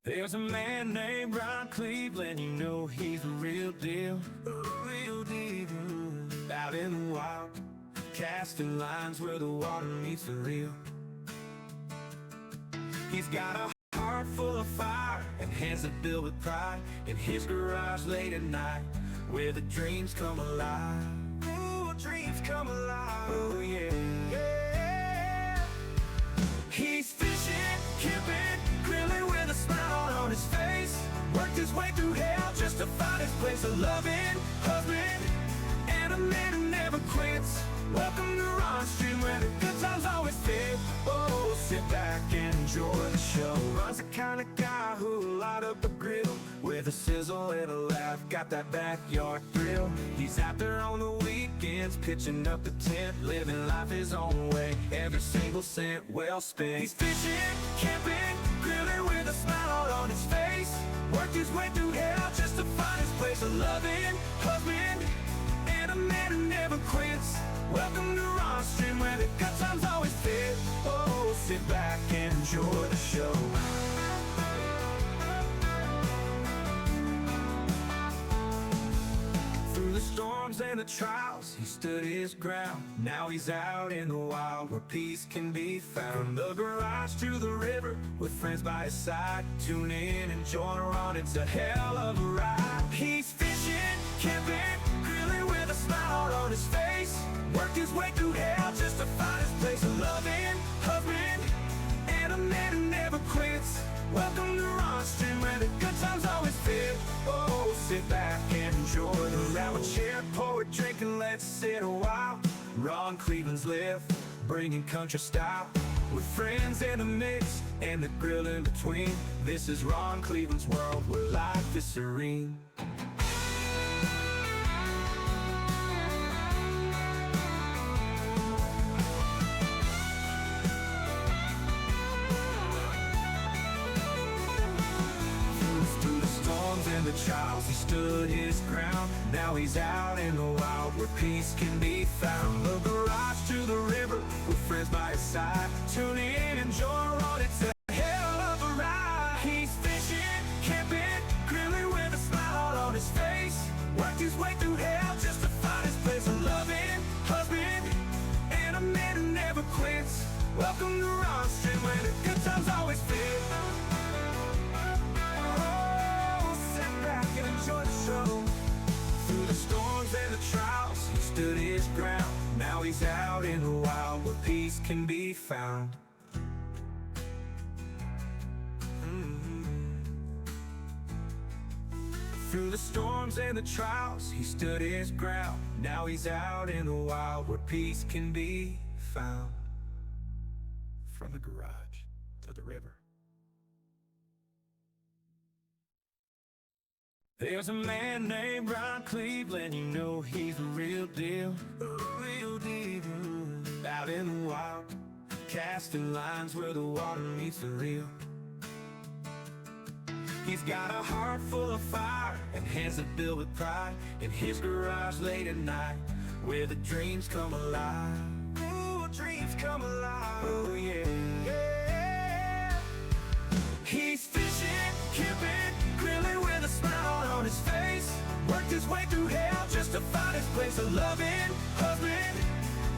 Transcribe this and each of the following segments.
There's a man named Ron Cleveland, you know he's the real deal, real deal. Out in the wild, casting lines where the water meets the reel. He's got a heart full of fire and hands that build with pride. In his garage late at night, where the dreams come alive. Ooh, dreams come alive. Oh yeah, yeah. He's fishing, camping, grilling with a smile on his face. Worked his way through hell just to find his place. A loving husband and a man who never quits. Welcome to Ron's Stream, where the good times always fit. Oh, sit back and enjoy the show. Ron's the kind of guy who'll light up a grill with a sizzle and a laugh, got that backyard thrill. He's out there on the weekends, pitching up the tent, living life his own way, every single cent well spent. He's fishing, camping, grilling with a smile on his face. Worked his way through hell just to find his place. A loving husband and a man who never quits. Welcome to Ron's Stream, where the good times always fit. Oh, sit back and enjoy the show. Through the storms and the trials, he stood his ground. Now he's out in the wild, where peace can be found. The garage to the river, with friends by his side. Tune in and join Ron, it's a hell of a ride. He's fishing, camping, grilling with a smile on his face. Worked his way through hell just to find his place. A loving husband and a man who never quits. Welcome to Ron's Stream, where the good times always fit. Oh, sit back and enjoy the round with chair, poet drinking, let's sit a while. Ron Cleveland's lift, bringing country style, with friends in the mix and the grill in between. This is Ron Cleveland's world, where life is serene. And the trials, he stood his ground. Now he's out in the wild, where peace can be found. The garage to the river, with friends by his side. Tune in and join Ron, it's a hell of a ride. He's fishing, camping, grilling with a smile on his face. Worked his way through hell just to find his place. A loving husband and a man who never quits. Welcome to Ron's Stream, where the good times always fit. Enjoy the show. Through the storms and the trials, he stood his ground. Now he's out in the wild, where peace can be found. Through the storms and the trials, he stood his ground. Now he's out in the wild, where peace can be found. From the garage to the river. There's a man named Ron Cleveland, you know he's the real deal, real deal. Out in the wild, casting lines where the water meets the reel. He's got a heart full of fire and hands that build with pride. In his garage late at night, where the dreams come alive. Ooh, dreams come alive. Oh yeah, yeah. He's fishing, camping, grilling with a smile on his face. Worked his way through hell just to find his place. A loving husband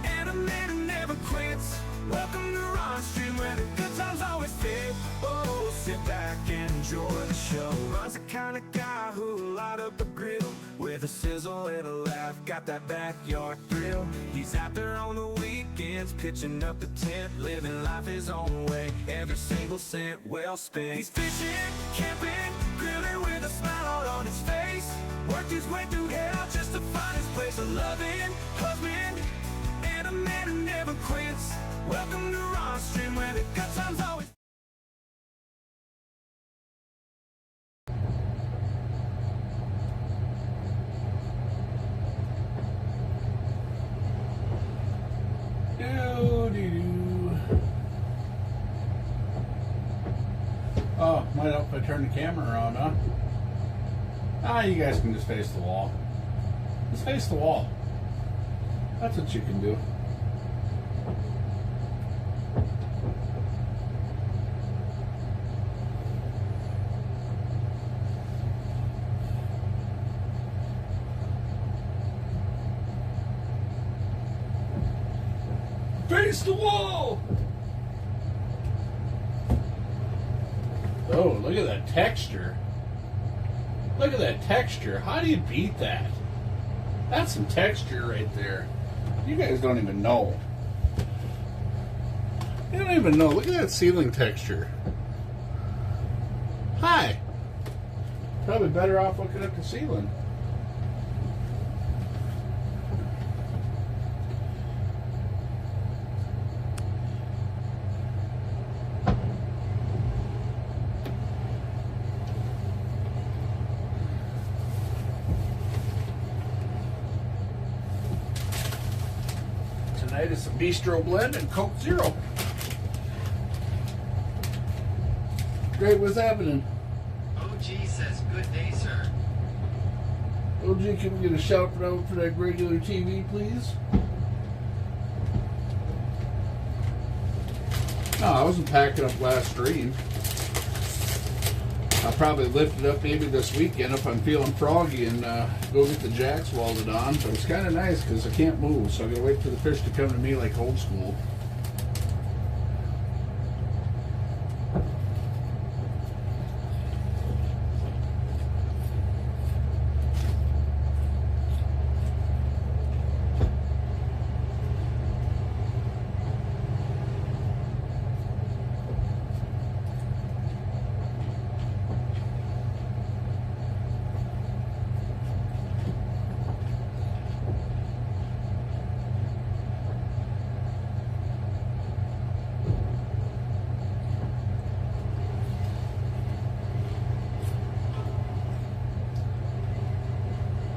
and a man who never quits. Welcome to Ron's Stream, where the good times always fit. Oh, sit back and enjoy the show. Ron's the kind of guy who'll light up a grill with a sizzle and a laugh, got that backyard thrill. He's out there on the weekends, pitching up the tent, living life his own way, every single cent well spent. He's fishing, camping, grilling with a smile on his face. Worked his way through hell just to find his place. A loving husband and a man who never quits. Welcome to Ron's Stream, where the good times always. Oh, might help if I turn the camera around, huh? Ah, you guys can just face the wall. Just face the wall. That's what you can do. Face the wall! Oh, look at that texture. Look at that texture. How do you beat that? That's some texture right there. You guys don't even know. You don't even know. Look at that ceiling texture. Hi. Probably better off looking at the ceiling. Tonight is a Bistro Blend and Coke Zero. Great, what's happening? OG says, good day, sir. OG, can we get a shout out for that regular TV, please? No, I wasn't packing up last stream. I'll probably lift it up maybe this weekend if I'm feeling froggy and go get the jacks welded on. But it's kind of nice because I can't move, so I gotta wait for the fish to come to me like old school.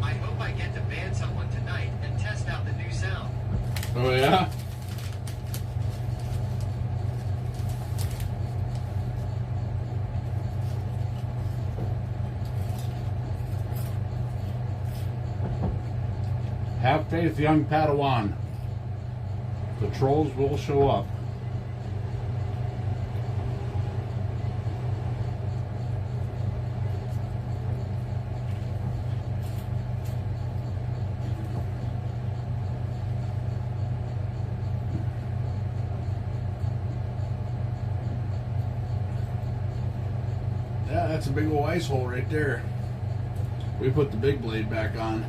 I hope I get to ban someone tonight and test out the new sound. Oh yeah? Have faith, young Padawan. The trolls will show up. Yeah, that's a big old ice hole right there. We put the big blade back on.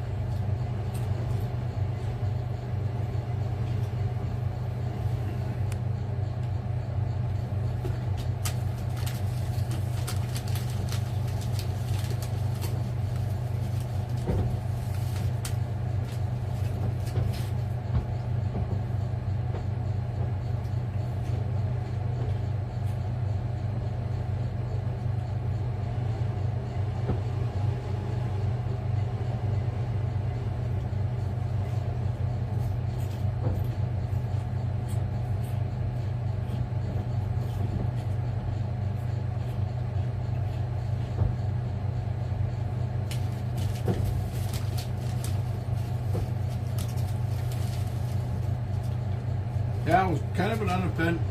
Yeah, it was kind of an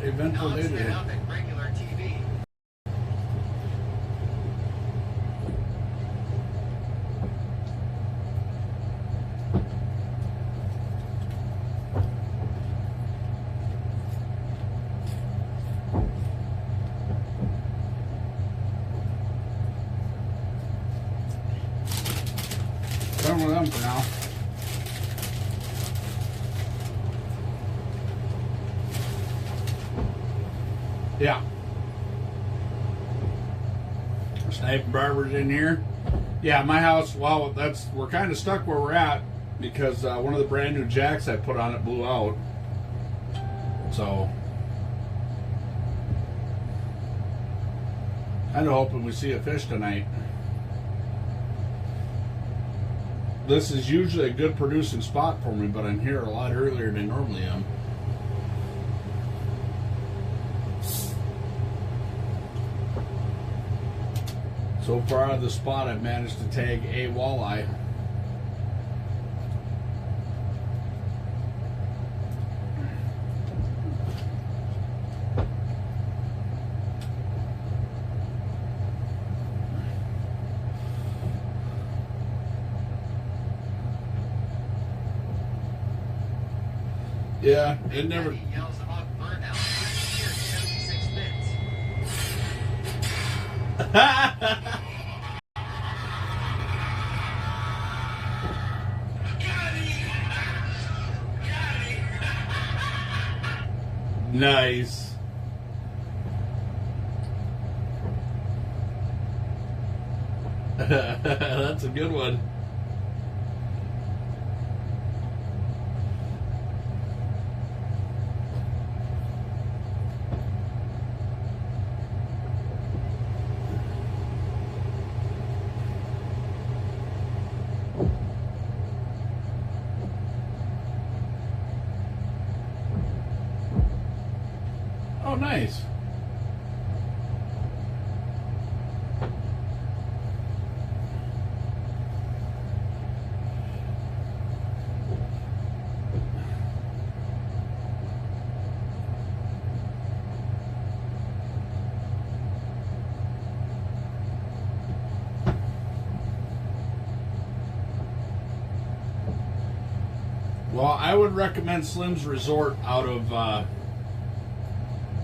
eventful Now day let's get today. out that regular TV. Done with them for now. Yeah. Sniping barbers in here. Yeah, my house, well, we're kind of stuck where we're at because one of the brand new jacks I put on it blew out. So, kind of hoping we see a fish tonight. This is usually a good producing spot for me, but I'm here a lot earlier than I normally am. So far out of the spot, I've managed to tag a walleye. Yeah, it Big never. Daddy yells them Nice. That's a good one. Oh, nice. Well, I would recommend Slim's Resort out of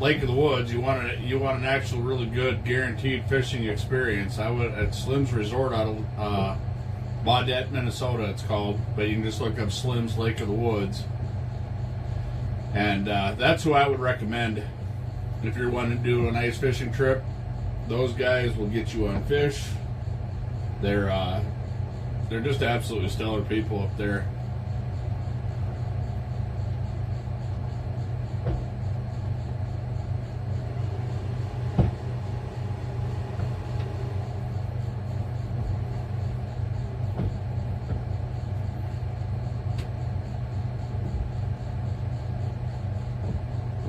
Lake of the Woods. You want an actual really good guaranteed fishing experience. I would at Slim's Resort out of Baudette, Minnesota. It's called, but you can just look up Slim's Lake of the Woods, and that's who I would recommend if you're wanting to do an ice fishing trip. Those guys will get you on fish. They're just absolutely stellar people up there.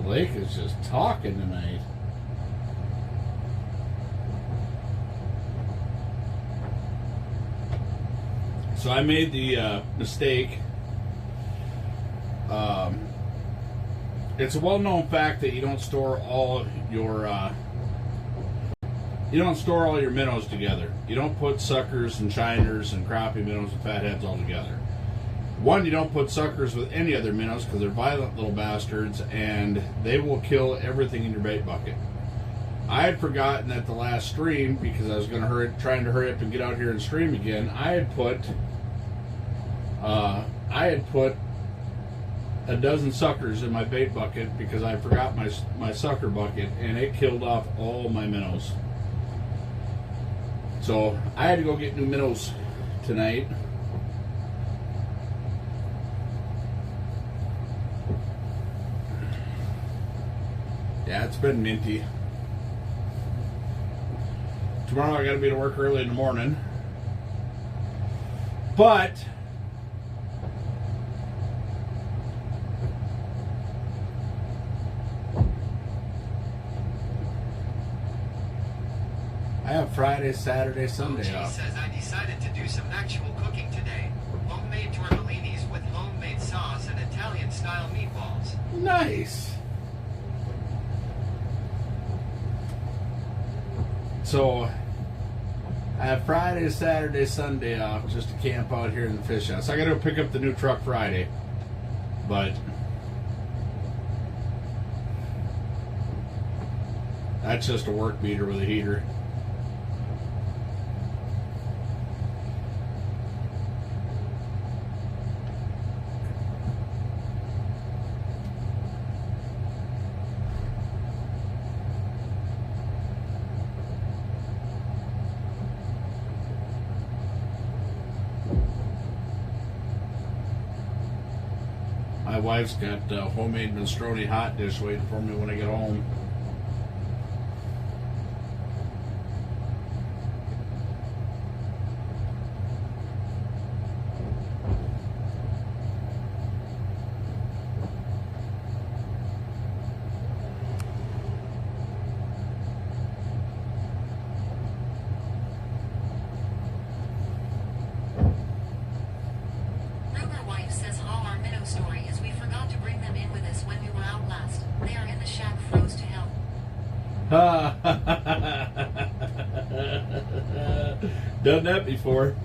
The lake is just talking tonight. So I made the mistake. It's a well-known fact that you don't store all your minnows together. You don't put suckers and shiners and crappie minnows and fatheads all together. One, you don't put suckers with any other minnows because they're violent little bastards and they will kill everything in your bait bucket. I had forgotten at the last stream, because I was trying to hurry up and get out here and stream again. I had put a dozen suckers in my bait bucket because I forgot my sucker bucket, and it killed off all my minnows. So I had to go get new minnows tonight. Yeah, it's been minty. Tomorrow I gotta be to work early in the morning. But I have Friday, Saturday, Sunday OG off. says I decided to do some actual cooking today. Homemade tortellinis with homemade sauce and Italian-style meatballs. Nice. So I have Friday, Saturday, Sunday off just to camp out here in the fish house. I got to go pick up the new truck Friday, but that's just a work beater with a heater. My wife's got homemade minestrone hot dish waiting for me when I get home. Rumor wife says all our minnow story is we forgot to bring them in with us when we were out last. They are in the shack froze to hell. Done that before.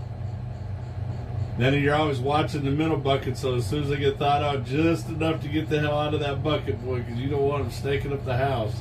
Then you're always watching the minnow bucket, so as soon as they get thawed out just enough to get the hell out of that bucket, boy, because you don't want them snaking up the house.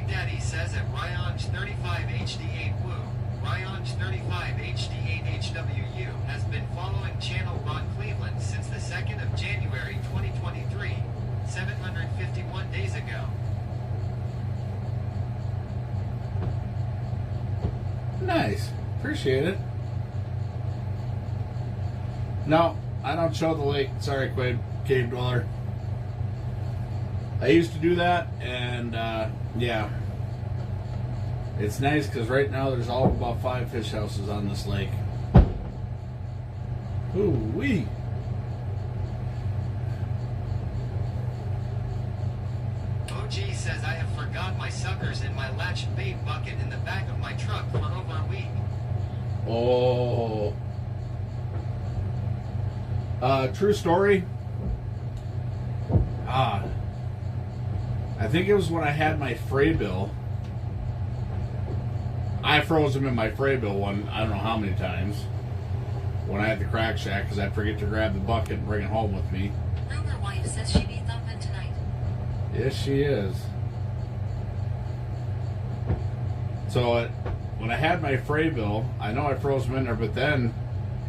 Big Daddy says at Ryonj 35 HD8 Woo, Ryonj 35 HD8 HWU has been following Channel Ron Cleveland since the 2nd of January 2023, 751 days ago. Nice. Appreciate it. No, I don't show the lake. Sorry, Cave Dweller. I used to do that, and yeah. It's nice because right now there's all about 5 fish houses on this lake. Ooh-wee. OG says I have forgot my suckers in my latched bait bucket in the back of my truck for over a week. Oh. True story. I think it was when I had my Freybill. I froze them in my Freybill one, I don't know how many times, when I had the crack shack, because I'd forget to grab the bucket and bring it home with me. Rumor wife says she be thumping tonight. Yes, she is. So when I had my Freybill, I know I froze them in there, but then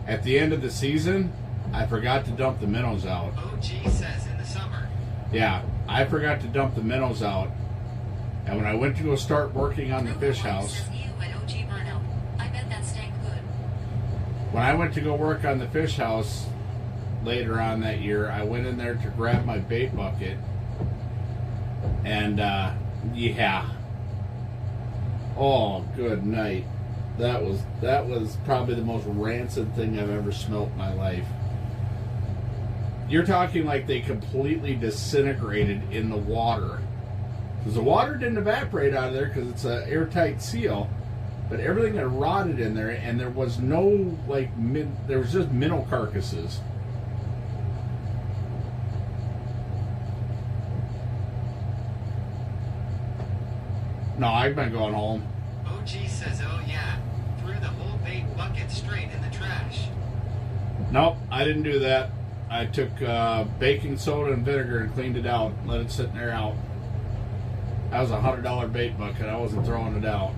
at the end of the season, I forgot to dump the minnows out. OG says in the summer. Yeah, I forgot to dump the minnows out. And when I went to go start working on the fish house, Says you and OG burnout. I bet that stank good. when I went to go work on the fish house later on that year, I went in there to grab my bait bucket. And, yeah. Oh, good night. That was probably the most rancid thing I've ever smelt in my life. You're talking like they completely disintegrated in the water. Because the water didn't evaporate out of there because it's an airtight seal. But everything had rotted in there, and there was no, there was just minnow carcasses. No, I've been going home. OG says, oh yeah, threw the whole bait bucket straight in the trash. Nope, I didn't do that. I took baking soda and vinegar and cleaned it out, let it sit in there out. That was a $100 bait bucket. I wasn't throwing it out.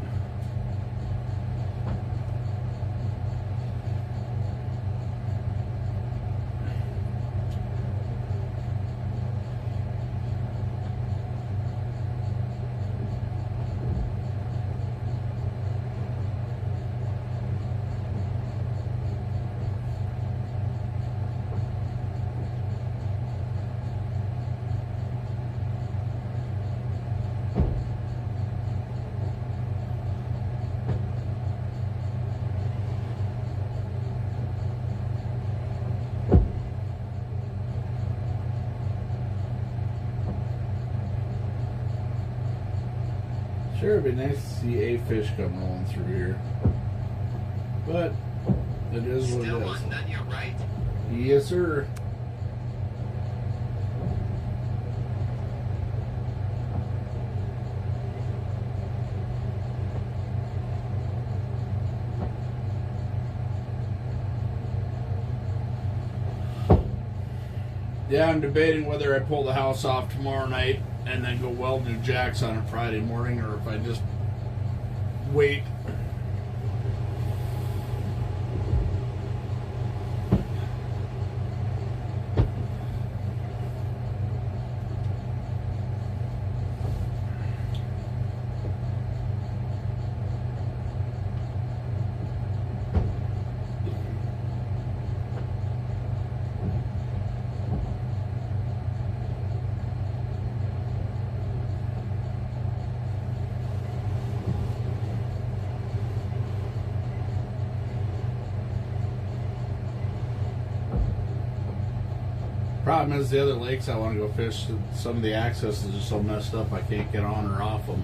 Sure, it'd be nice to see a fish come rolling through here. But it is what Still it on is. none, you're right. Yes, sir. Yeah, I'm debating whether I pull the house off tomorrow night and then go weld new jacks on it Friday morning, or if I just wait. Problem is, the other lakes I want to go fish, some of the accesses are so messed up I can't get on or off them.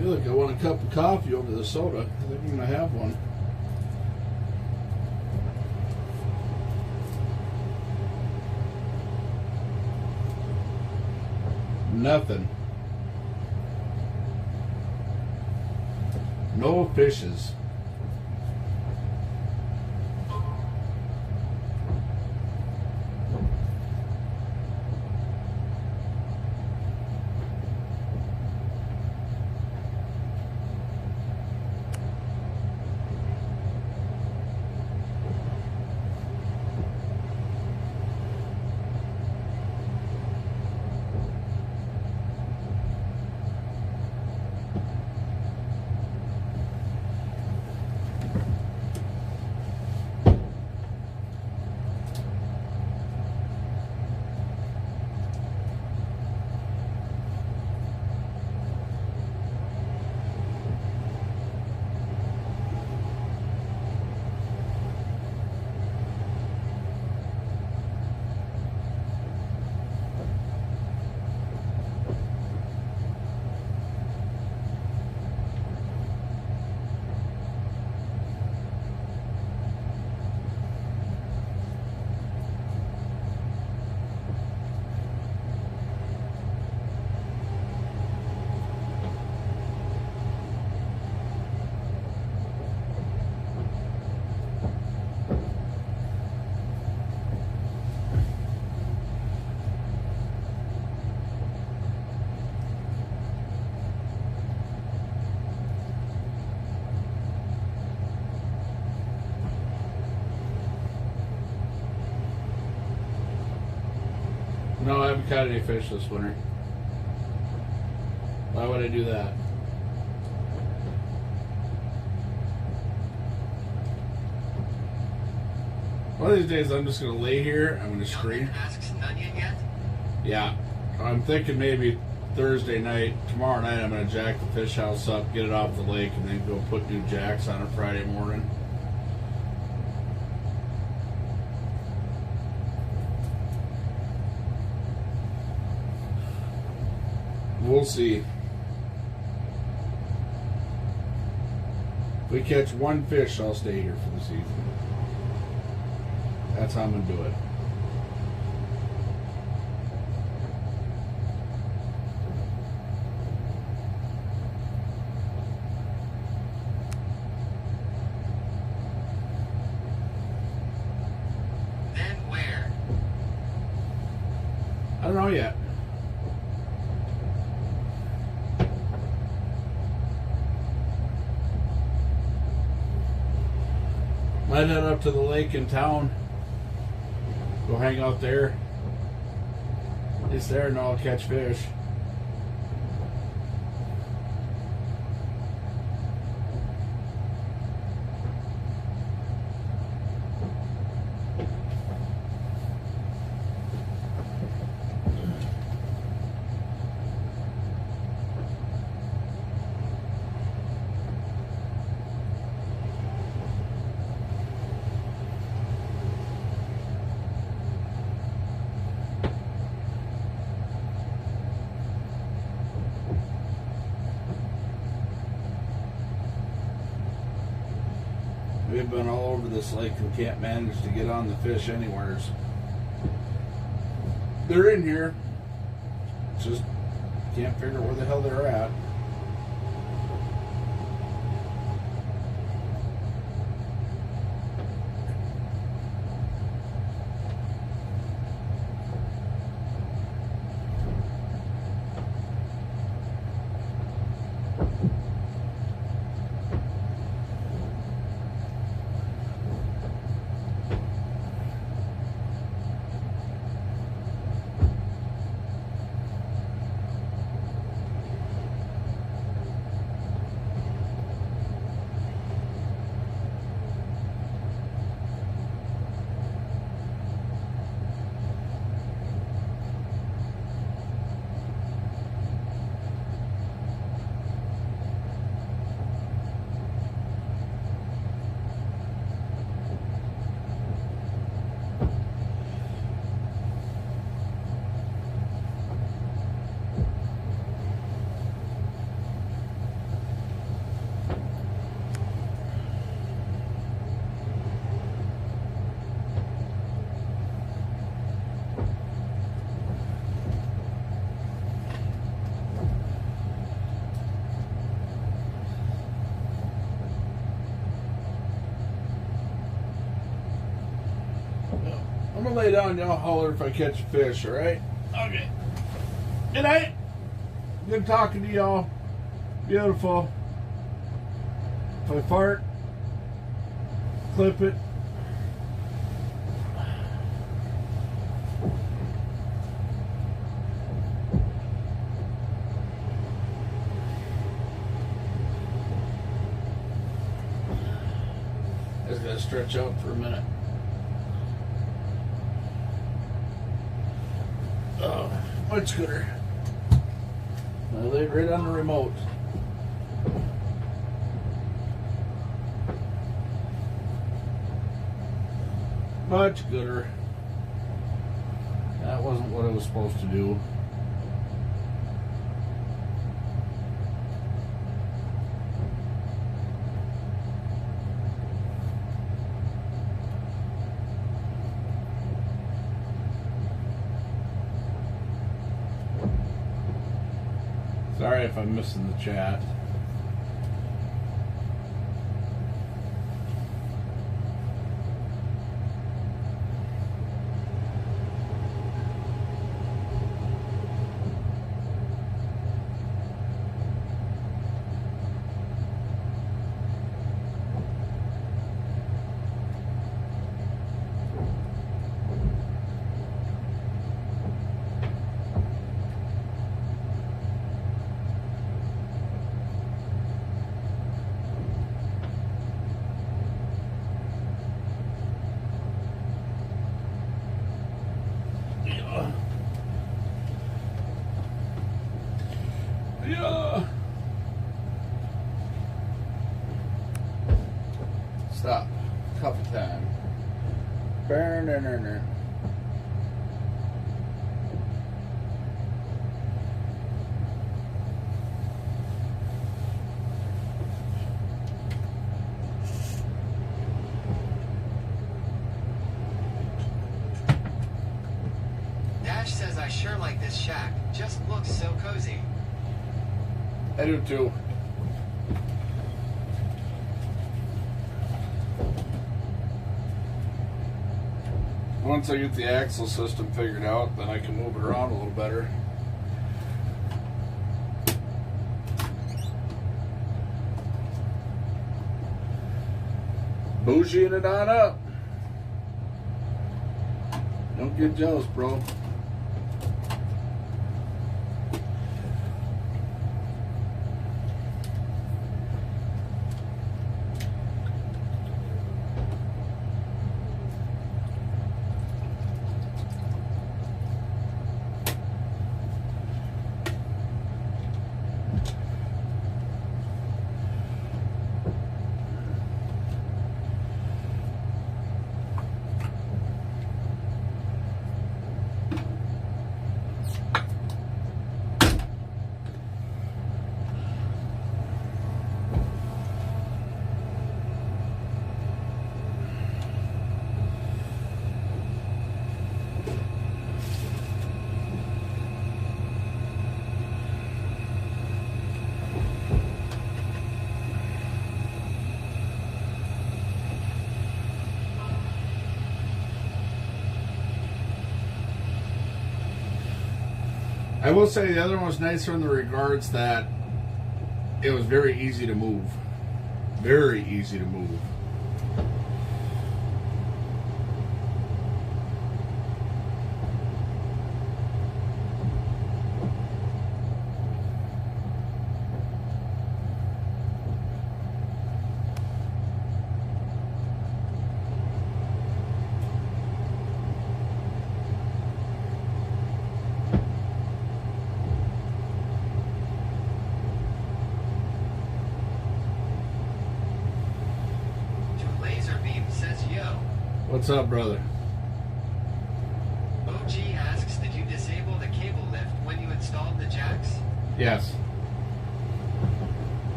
feel like I want a cup of coffee over the soda. I think I'm going to have one. Nothing. No fishes. No, I haven't caught any fish this winter. Why would I do that? One of these days I'm just going to lay here, I'm going to scream. Asks Nunion yet? Yeah, I'm thinking maybe Thursday night, tomorrow night I'm going to jack the fish house up, get it off the lake, and then go put new jacks on it Friday morning. We'll see. If we catch one fish, I'll stay here for the season. That's how I'm going to do it. Then where? I don't know yet. Might head up to the lake in town. Go hang out there. It's there and I'll catch fish. We've been all over this lake and can't manage to get on the fish anywheres. They're in here. Just can't figure where the hell they're at. gonna lay down and I'll holler if I catch a fish, alright? Okay. Good night. Good talking to y'all. Beautiful. If I fart, clip it. I just gotta stretch out for a minute. Oh, much gooder. I laid right on the remote. Much gooder. That wasn't what I was supposed to do. Sorry if I'm missing the chat. Yeah. Stop. Coffee time. Burn. Dash says, I sure like this shack. Just looks so cozy. I do too. Once I get the axle system figured out, then I can move it around a little better. Bougieing it on up. Don't get jealous, bro. I will say the other one was nicer in the regards that it was very easy to move. Very easy to move. What's up, brother? OG asks, did you disable the cable lift when you installed the jacks? Yes.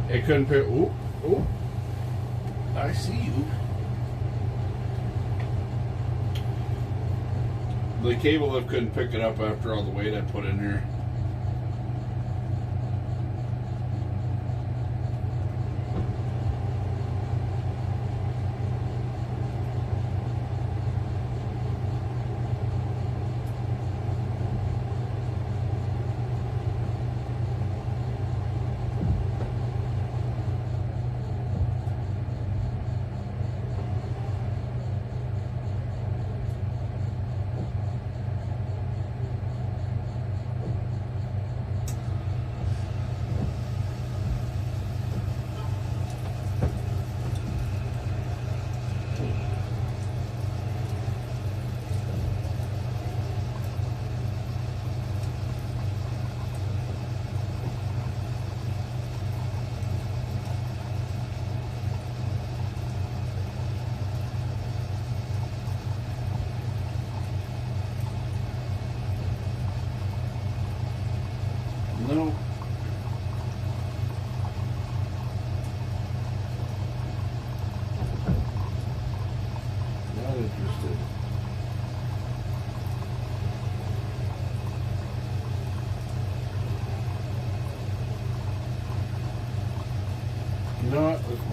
It couldn't pick. Ooh, ooh. I see you. The cable lift couldn't pick it up after all the weight I put in here.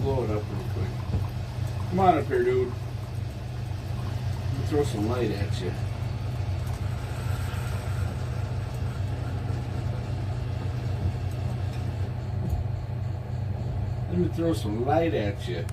blow it up real quick. Come on up here, dude. Let me throw some light at you. Let me throw some light at you.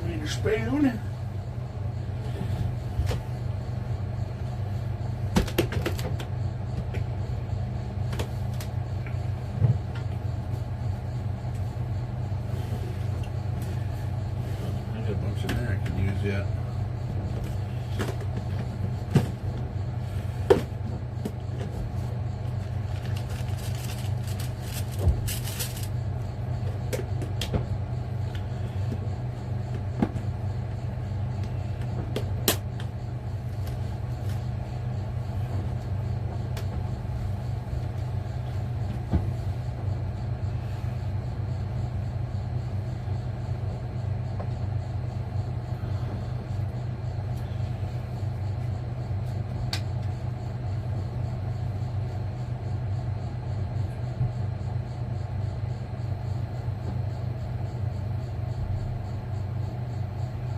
Need a spoon? I got a bunch in there I can use yet.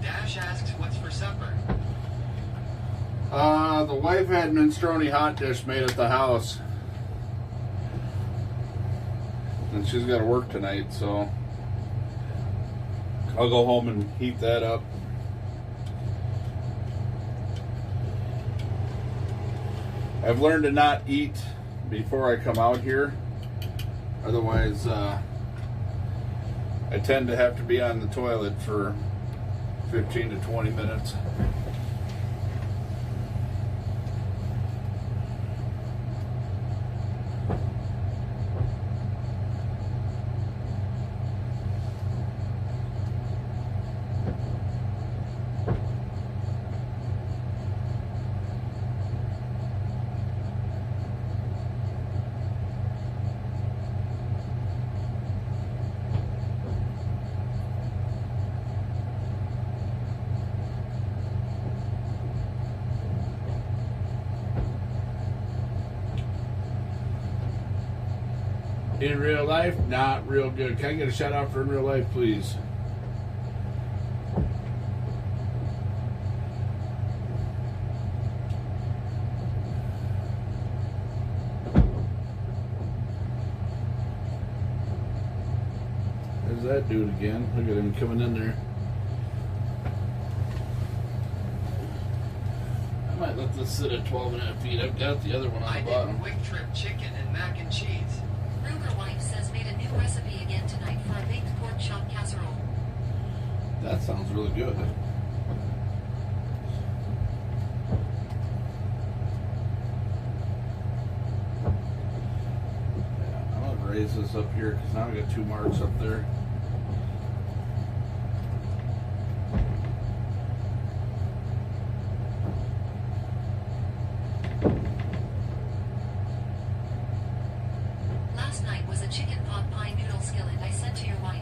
Dash asks what's for supper. The wife had minestrone hot dish made at the house. And she's got to work tonight, so I'll go home and heat that up. I've learned to not eat before I come out here. Otherwise, I tend to have to be on the toilet for 15 to 20 minutes. In real life, not real good. Can I get a shout out for in real life, please? There's that dude again. Look at him coming in there. I might let this sit at 12.5 feet. I've got the other one on I the did bottom. quick trip chicken and mac and cheese. Ruger Wife says made a new recipe again tonight for a baked pork chop casserole. That sounds really good. Yeah, I'm gonna raise this up here because now I got 2 marks up there. Last night was a chicken pot pie noodle skillet I sent to your wife.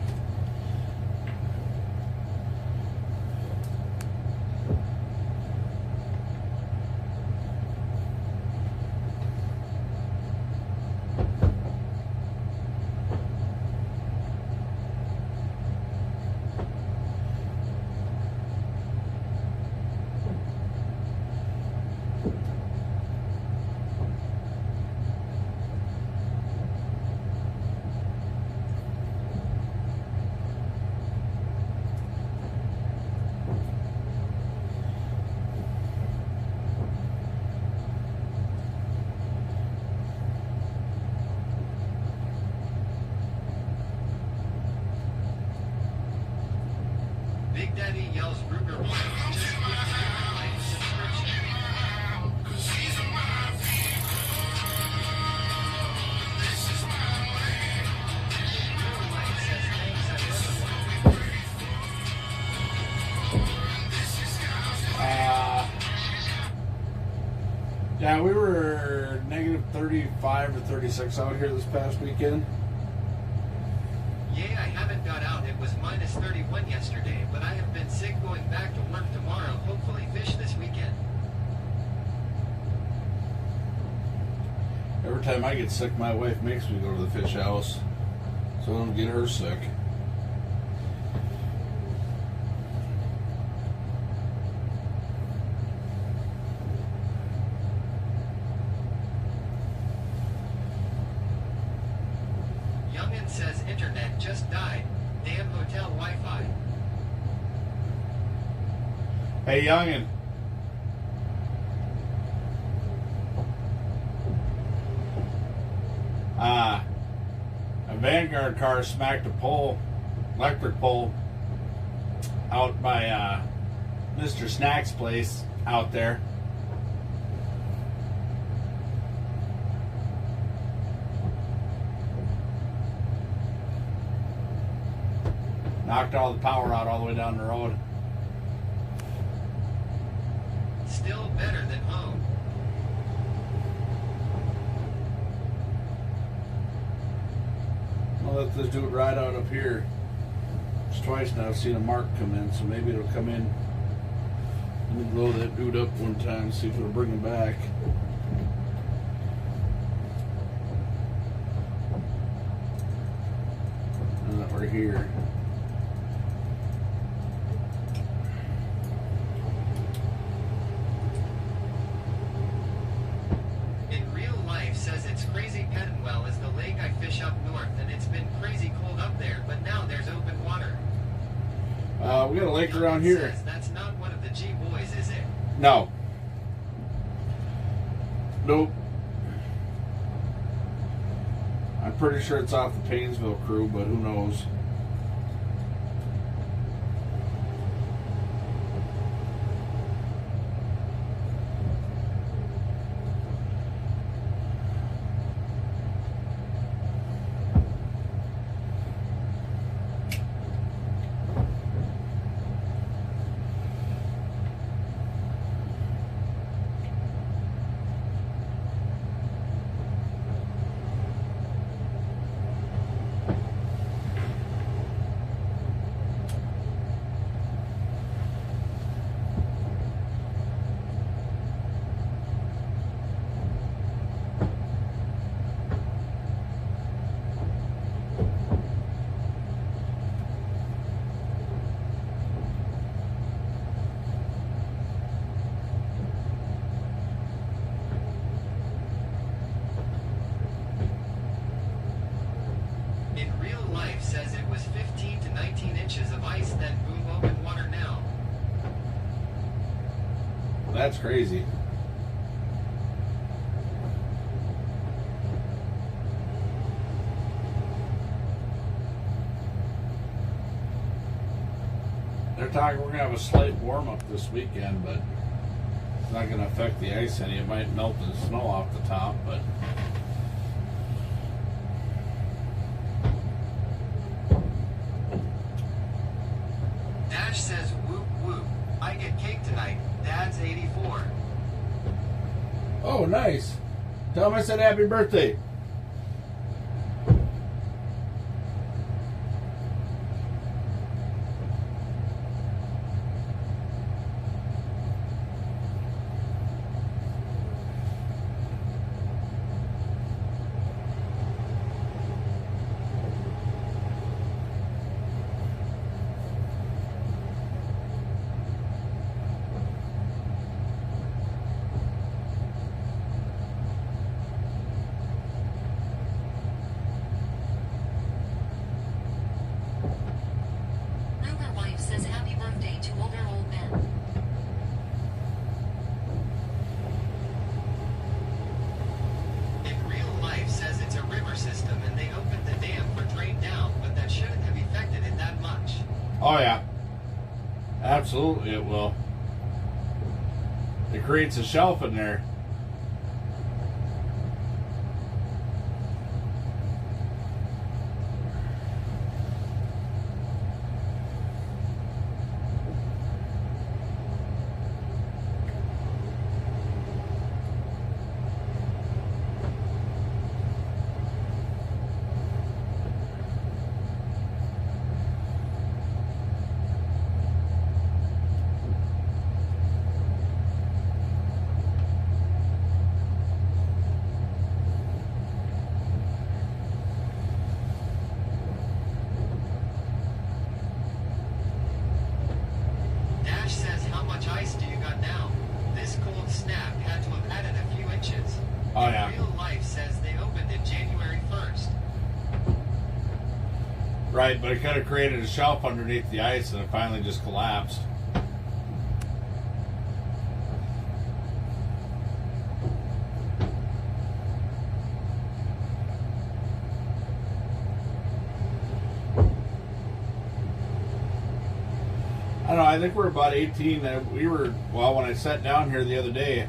Yeah, we were negative 35 or 36 out here this past weekend. Yeah, I haven't got out. It was minus 31 yesterday, but I have been sick going back to work tomorrow. Hopefully fish this weekend. Every time I get sick, my wife makes me go to the fish house so I don't get her sick. Youngin says internet just died. Damn hotel Wi-Fi. Hey, youngin. A Vanguard car smacked a pole, electric pole, out by Mr. Snack's place out there. Knocked all the power out all the way down the road. Still better than home. I'll let this dude ride out up here. It's twice now I've seen a mark come in, so maybe it'll come in. Let me blow that dude up one time and see if it'll bring him back. Now that we're here. In real life says it's crazy. Pettenwell is the lake I fish up north, and it's been crazy cold up there, but now there's open water. We got a lake around here. Says that's not one of the G boys, is it? No. Nope. I'm pretty sure it's off the Paynesville crew, but who knows? In real life says it was 15 to 19 inches of ice, then boom, open water now. That's crazy. They're talking we're going to have a slight warm up this weekend, but it's not going to affect the ice any. It might melt the snow off the top, but Dash says whoop whoop. I get cake tonight. Dad's 84. oh, nice. Tell him I said happy birthday. Ruger wife says happy birthday to older old men. In real life says it's a river system and they opened the dam for drain down, but that shouldn't have affected it that much. Oh, yeah. Absolutely, it will. It creates a shelf in there. snap had to have added a few inches. Oh, yeah. Real life says they opened it January 1st. Right, but it could have created a shelf underneath the ice and it finally just collapsed. I don't know, I think we're about 18. Well, when I sat down here the other day,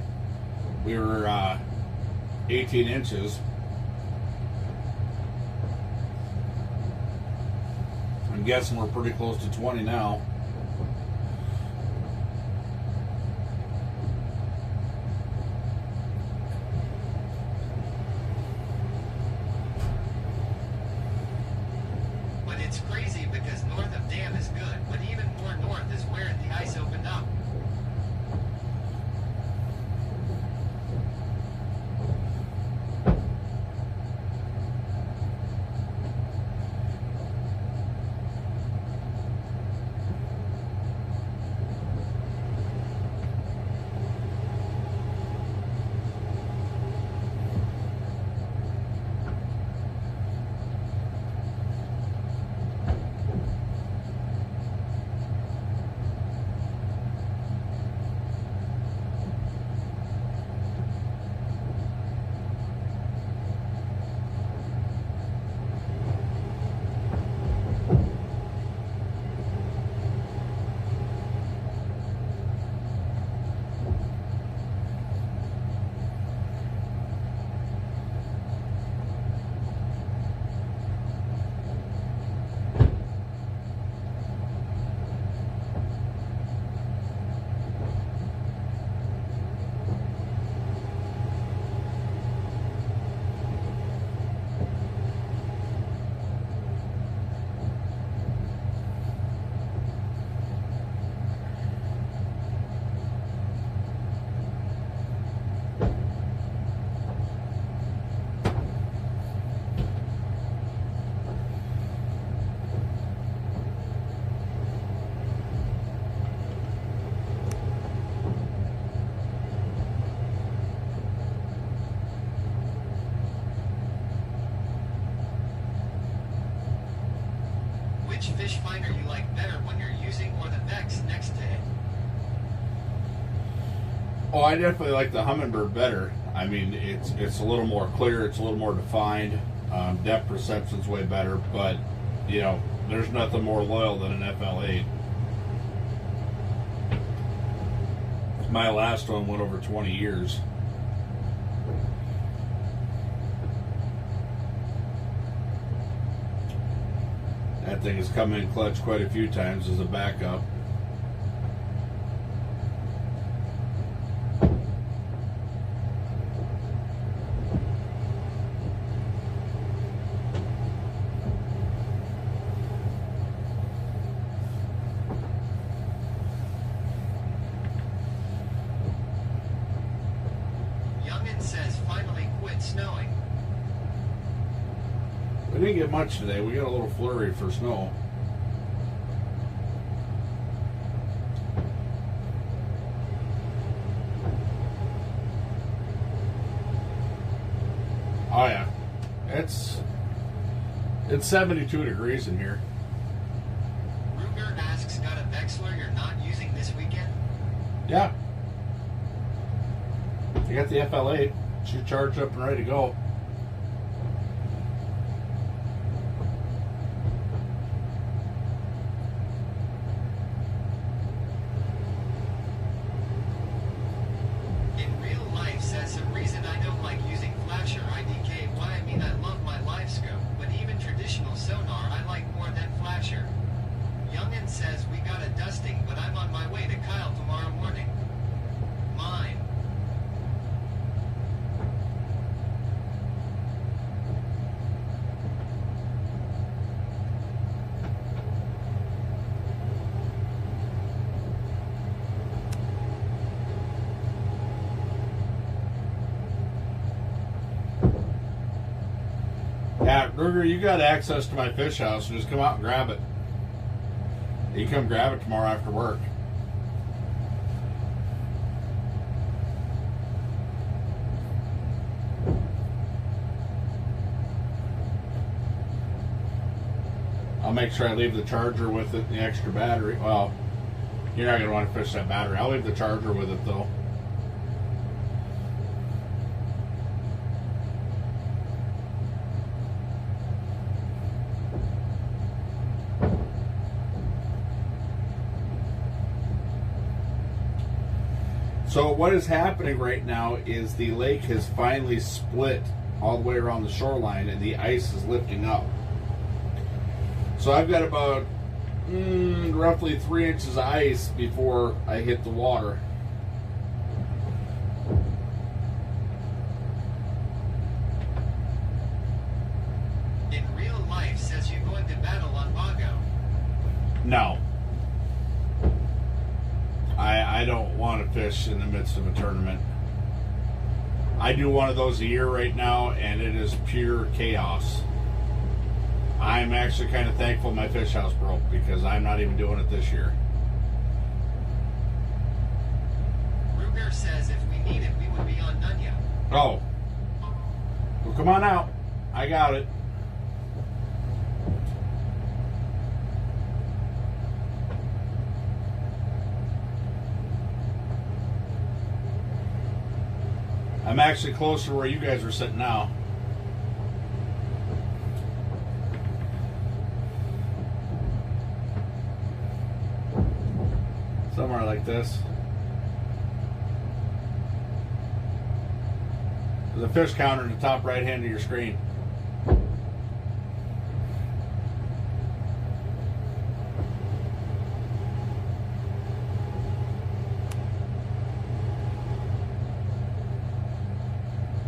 we were 18 inches. I'm guessing we're pretty close to 20 now. But it's crazy because north of dam is good, but even more north is where the ice opened up. Which fish finder you like better when you're using or the Vex next to it? Oh, I definitely like the Humminbird better. I mean, it's a little more clear, it's a little more defined. Depth perception's way better, but you know, there's nothing more loyal than an FL8. My last one went over 20 years. That thing has come in clutch quite a few times as a backup. Youngin says finally quit snowing. We didn't get much today. We got a little flurry for snow. Oh yeah, it's 72 degrees in here. Ruger asks, got a Vexler you're not using this weekend? Yeah, I got the FL8. She's charged up and ready to go. In real life says the reason I don't like using flasher IDK, why I mean I love my live scope, but even traditional sonar I like more than flasher. Youngin says we got a dusting, but I'm on my way to Kyle tomorrow morning. Mine. Yeah, Ruger, you got access to my fish house, so just come out and grab it. You can come grab it tomorrow after work. I'll make sure I leave the charger with it, the extra battery. Well, you're not going to want to fish that battery. I'll leave the charger with it though. So what is happening right now is the lake has finally split all the way around the shoreline and the ice is lifting up. So I've got about roughly 3 inches of ice before I hit the water. In real life says you're going to battle on Bago. No. I don't want to fish in the midst of a tournament. I do one of those a year right now, and it is pure chaos. I'm actually kind of thankful my fish house broke because I'm not even doing it this year. Ruger says if we need it, we would be on Nunya. Oh. Well, come on out. I got it. I'm actually closer to where you guys are sitting now. Somewhere like this. There's a fish counter in the top right hand of your screen.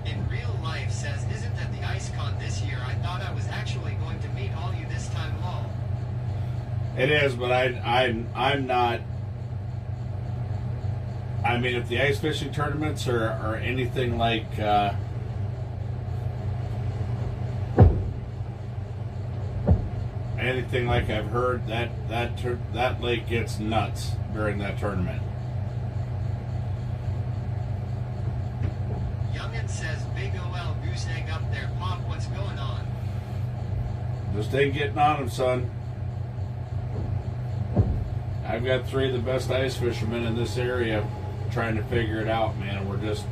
In real life says isn't that the ice con this year? I thought I was actually going to meet all you this time, lol. It is, but I'm not. I mean, if the ice fishing tournaments are anything like I've heard, that lake gets nuts during that tournament. Youngin says big OL goose egg up there. Pop, what's going on? Just ain't getting on them, son. I've got 3 of the best ice fishermen in this area trying to figure it out, man. And we're just,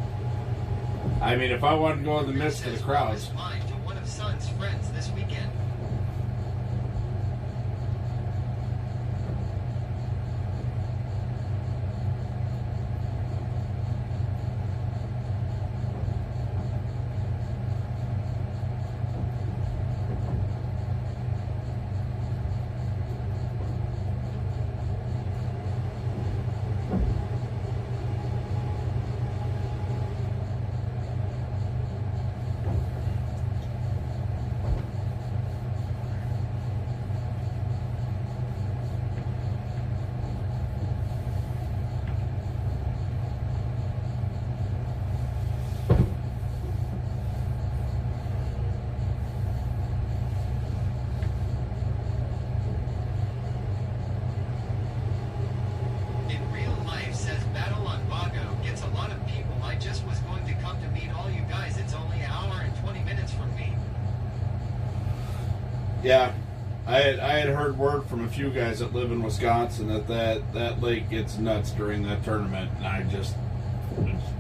I mean, if I wanted to go in the midst of the crowds. Mine to one of Son's friends this weekend. Yeah, I had heard word from a few guys that live in Wisconsin that lake gets nuts during that tournament, and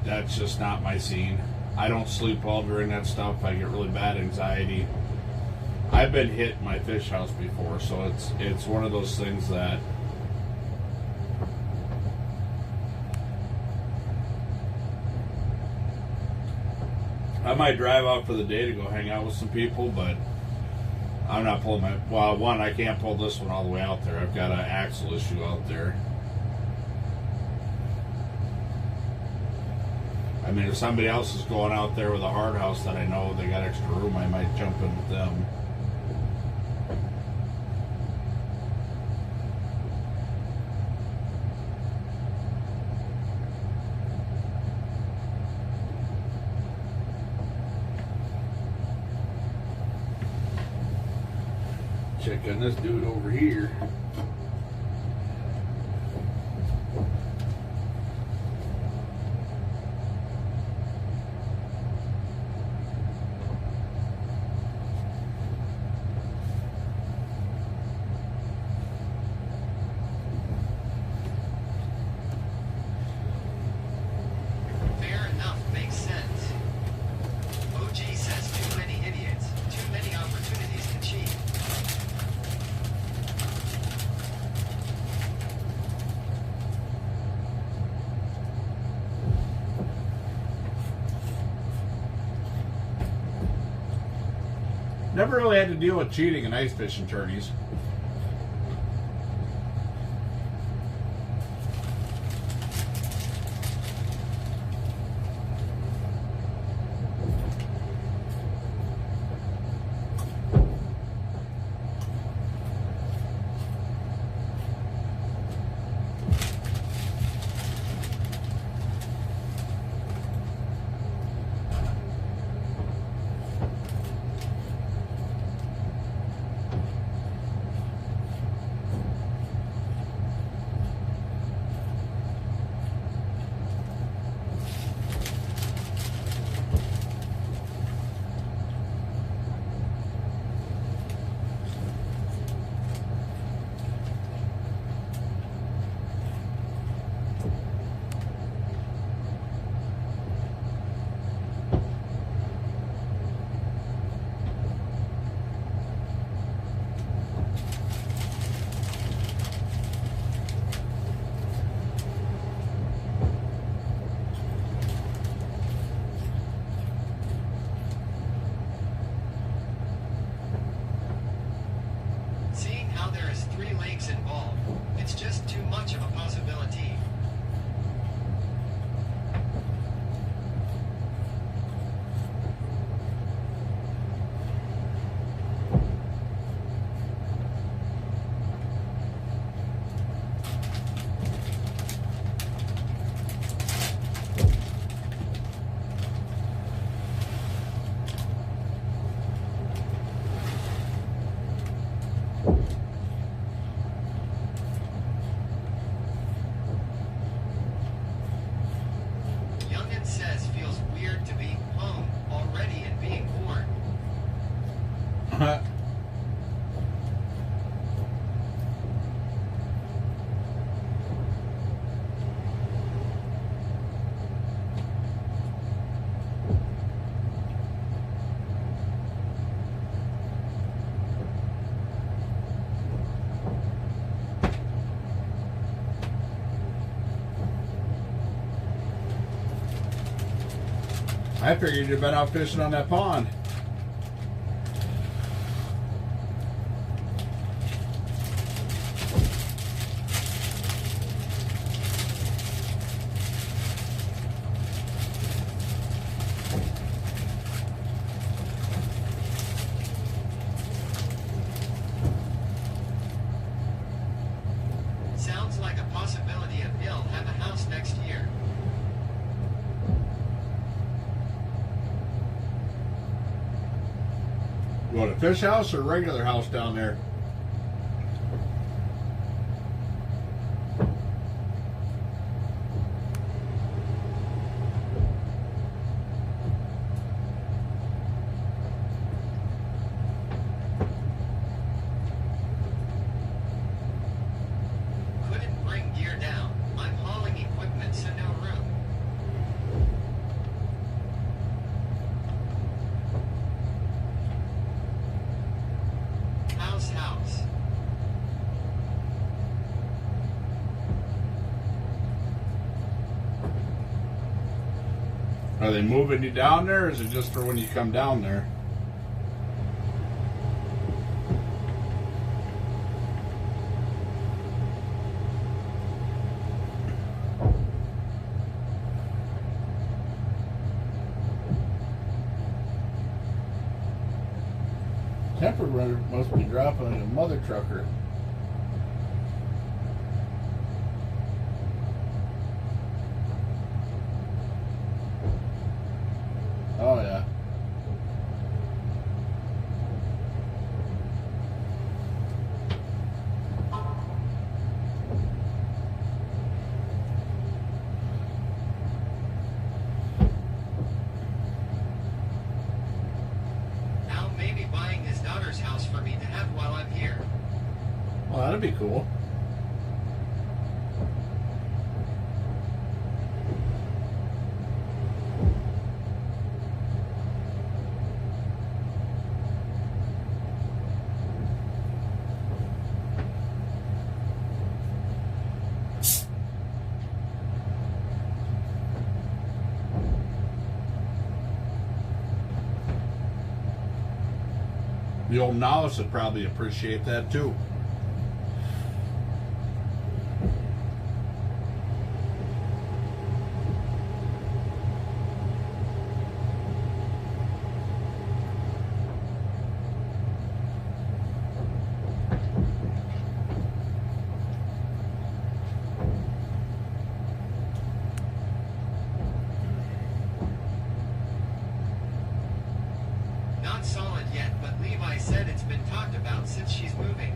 that's just not my scene. I don't sleep well during that stuff. I get really bad anxiety. I've been hit in my fish house before, so it's one of those things that I might drive out for the day to go hang out with some people, but I'm not pulling I can't pull this one all the way out there. I've got an axle issue out there. I mean, if somebody else is going out there with a hard house that I know they got extra room, I might jump in with them. Check on this dude over here. Never really had to deal with cheating in ice fishing tourneys. Seeing how there is 3 lakes involved, it's just too much of a possibility. Youngin says feels weird to be home already and being bored. I figured you'd been out fishing on that pond. Sounds like a possibility of he'll have a house next year. You want a fish house or a regular house down there? Couldn't bring gear down. I'm hauling equipment, so no room. House. Are they moving you down there, or is it just for when you come down there? Temper runner must be dropping in a mother trucker. Oh yeah. Al may be buying his daughter's house for me to have while I'm here. Well, that'd be cool. The old novice would probably appreciate that too. Not solid yet, but Levi said it's been talked about since she's moving.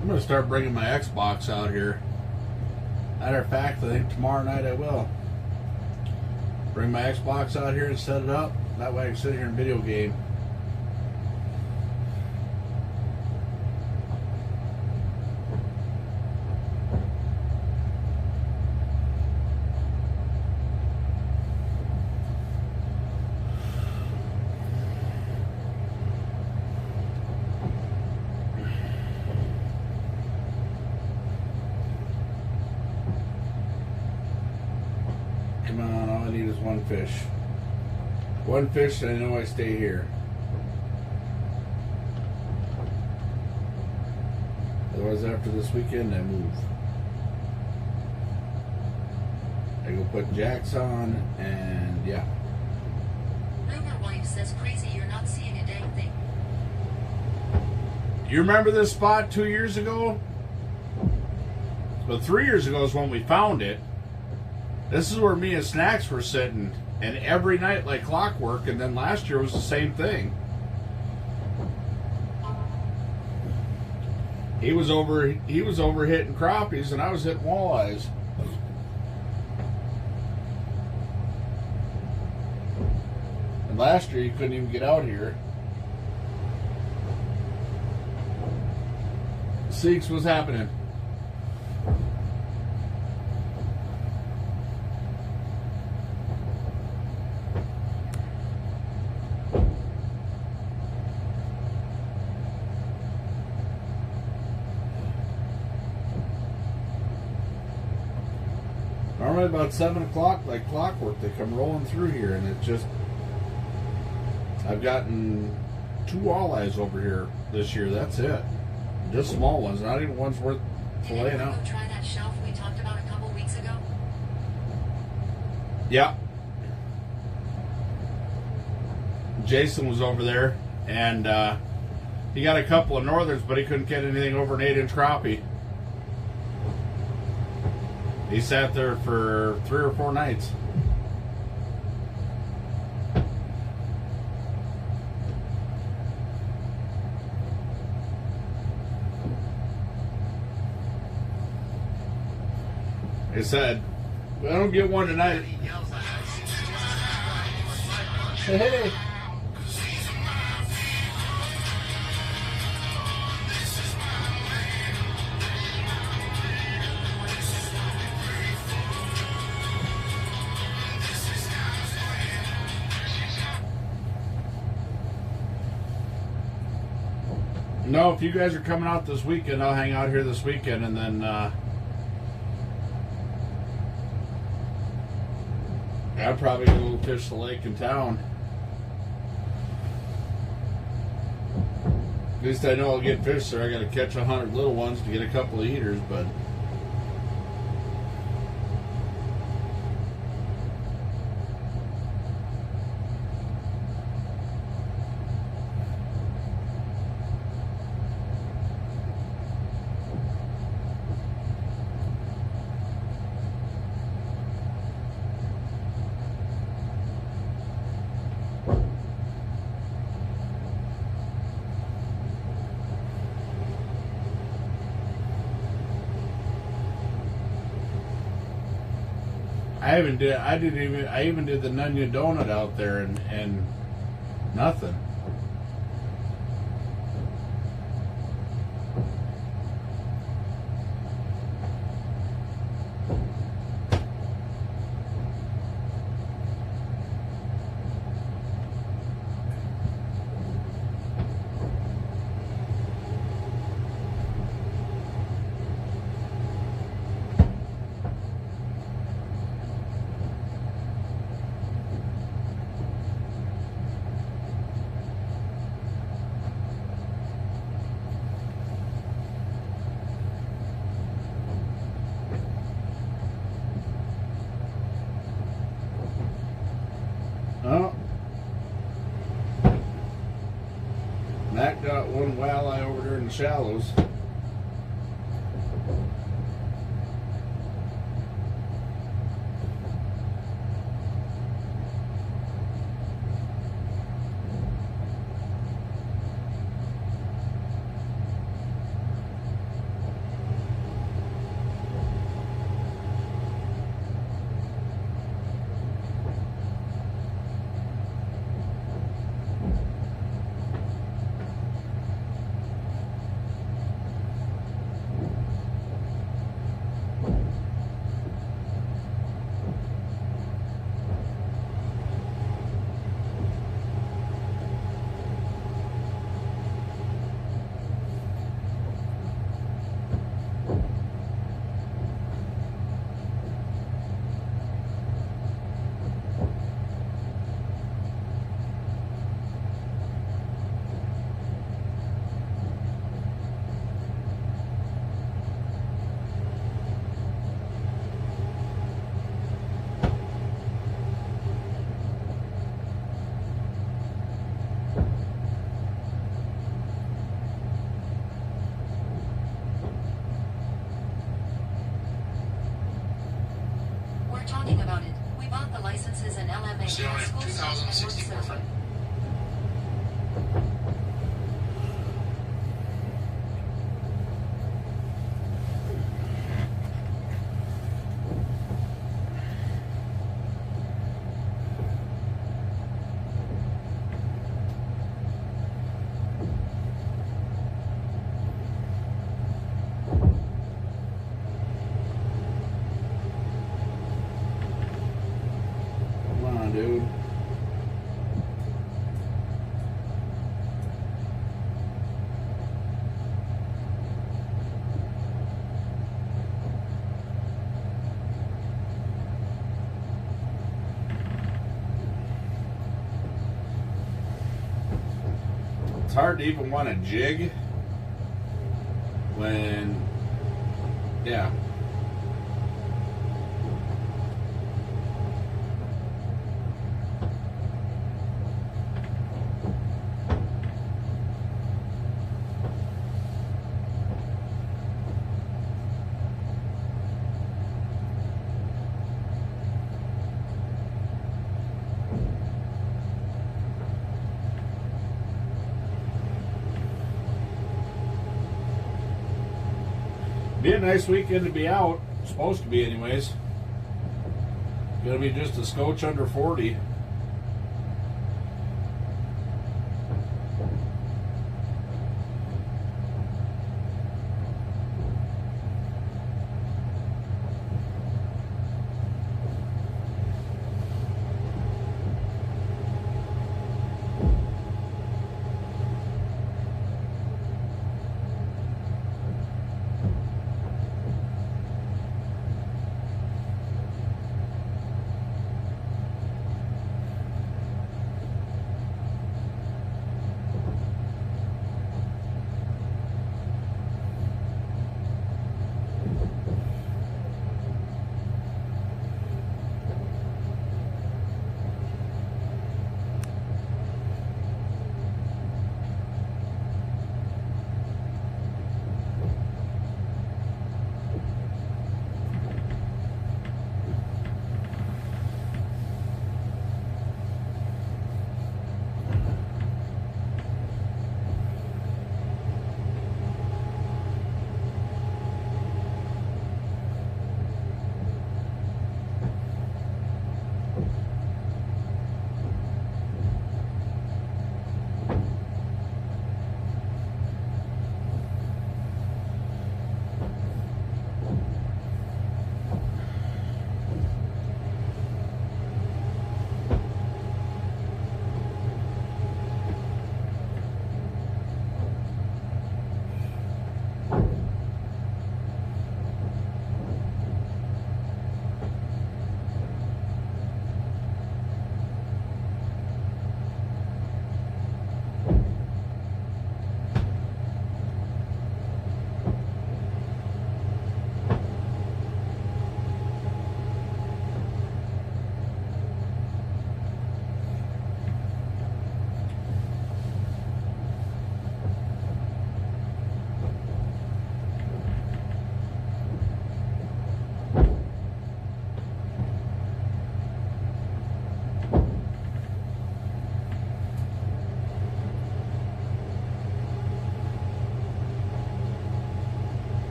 I'm going to start bringing my Xbox out here. Matter of fact, I think tomorrow night I will. Bring my Xbox out here and set it up. That way I can sit here and video game. Come on, all I need is one fish. One fish, and I know I stay here. Otherwise, after this weekend, I move. I go put jacks on, and yeah. Rumor wife says crazy you're not seeing a dang thing. You remember this spot 2 years ago? Well, 3 years ago is when we found it. This is where me and Snacks were sitting, and every night like clockwork, and then last year was the same thing. He was over hitting crappies, and I was hitting walleyes. And last year you couldn't even get out here. Seeks, what's happening? Normally about 7 o'clock, like clockwork, they come rolling through here, and it just... I've gotten 2 walleyes over here this year, that's it. Just small ones, not even ones worth Did filleting anyone out. go try that shelf we talked about a couple weeks ago? Yeah. Jason was over there, and he got a couple of northerns, but he couldn't get anything over an 8-inch crappie. He sat there for 3 or 4 nights. He said, "I don't get one tonight." He yells at us. Hey. No, if you guys are coming out this weekend, I'll hang out here this weekend, and then I'd probably go fish the lake in town. At least I know I'll get fish there. I got to catch 100 little ones to get a couple of eaters, but I even did the Nunya donut out there and nothing. in the shallows. We're talking about it. We bought the licenses and LMA. Still at School stuff, and we're 2064 set. Come on, dude. It's hard to even want to jig when, yeah. Be a nice weekend to be out. Supposed to be, anyways. Gonna be just a scotch under 40.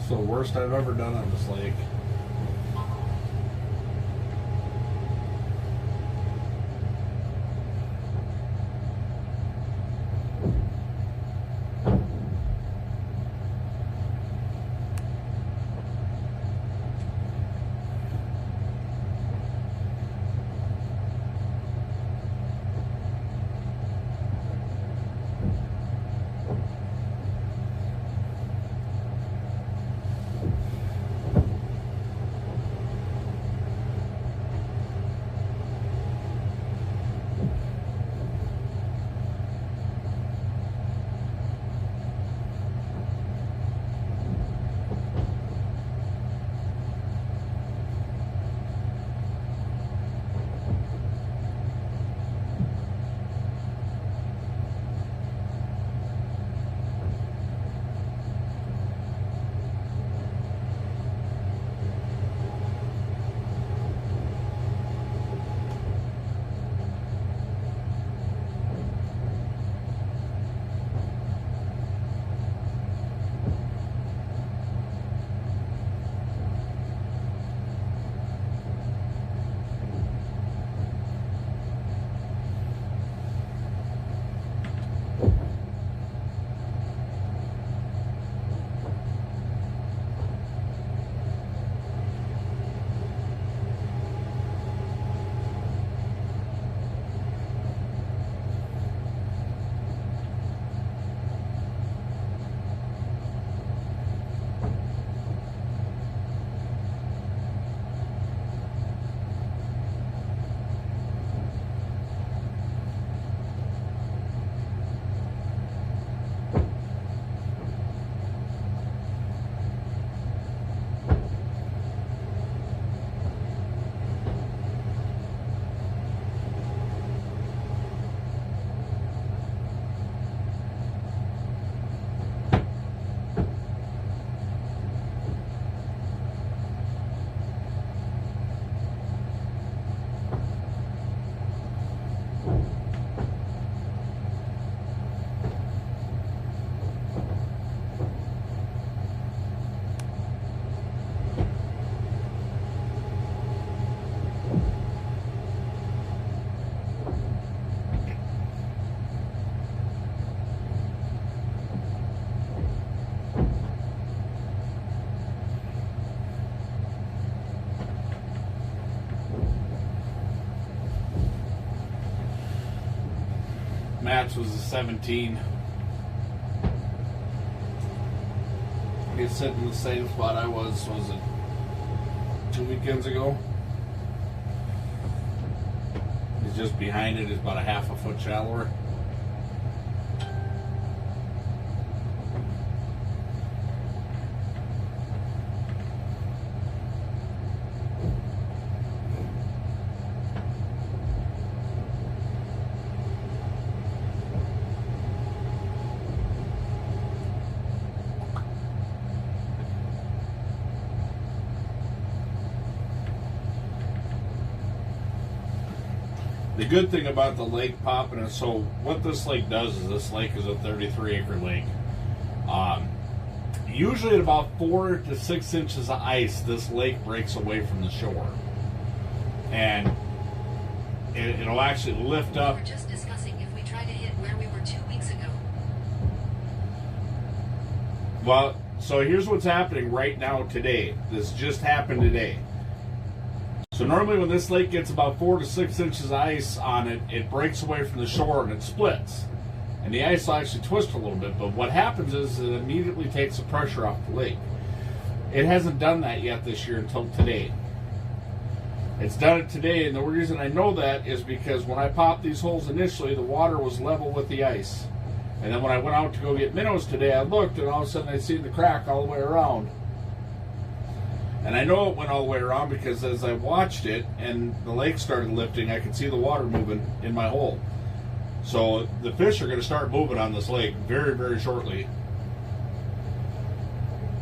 It's the worst I've ever done on this lake. Match was a 17. He's sitting in the same spot I was it 2 weekends ago? He's just behind it, he's about a half a foot shallower. The good thing about the lake popping is, so what this lake does is this lake is a 33-acre lake. Usually at about 4 to 6 inches of ice, this lake breaks away from the shore. And it'll actually lift We up. were just discussing if we try to hit where we were 2 weeks ago. Well, so here's what's happening right now today. This just happened today. So normally when this lake gets about 4 to 6 inches of ice on it, it breaks away from the shore and it splits. And the ice will actually twist a little bit, but what happens is it immediately takes the pressure off the lake. It hasn't done that yet this year until today. It's done it today, and the reason I know that is because when I popped these holes initially, the water was level with the ice. And then when I went out to go get minnows today, I looked, and all of a sudden I see the crack all the way around. And I know it went all the way around because as I watched it and the lake started lifting, I could see the water moving in my hole. So the fish are going to start moving on this lake very, very shortly,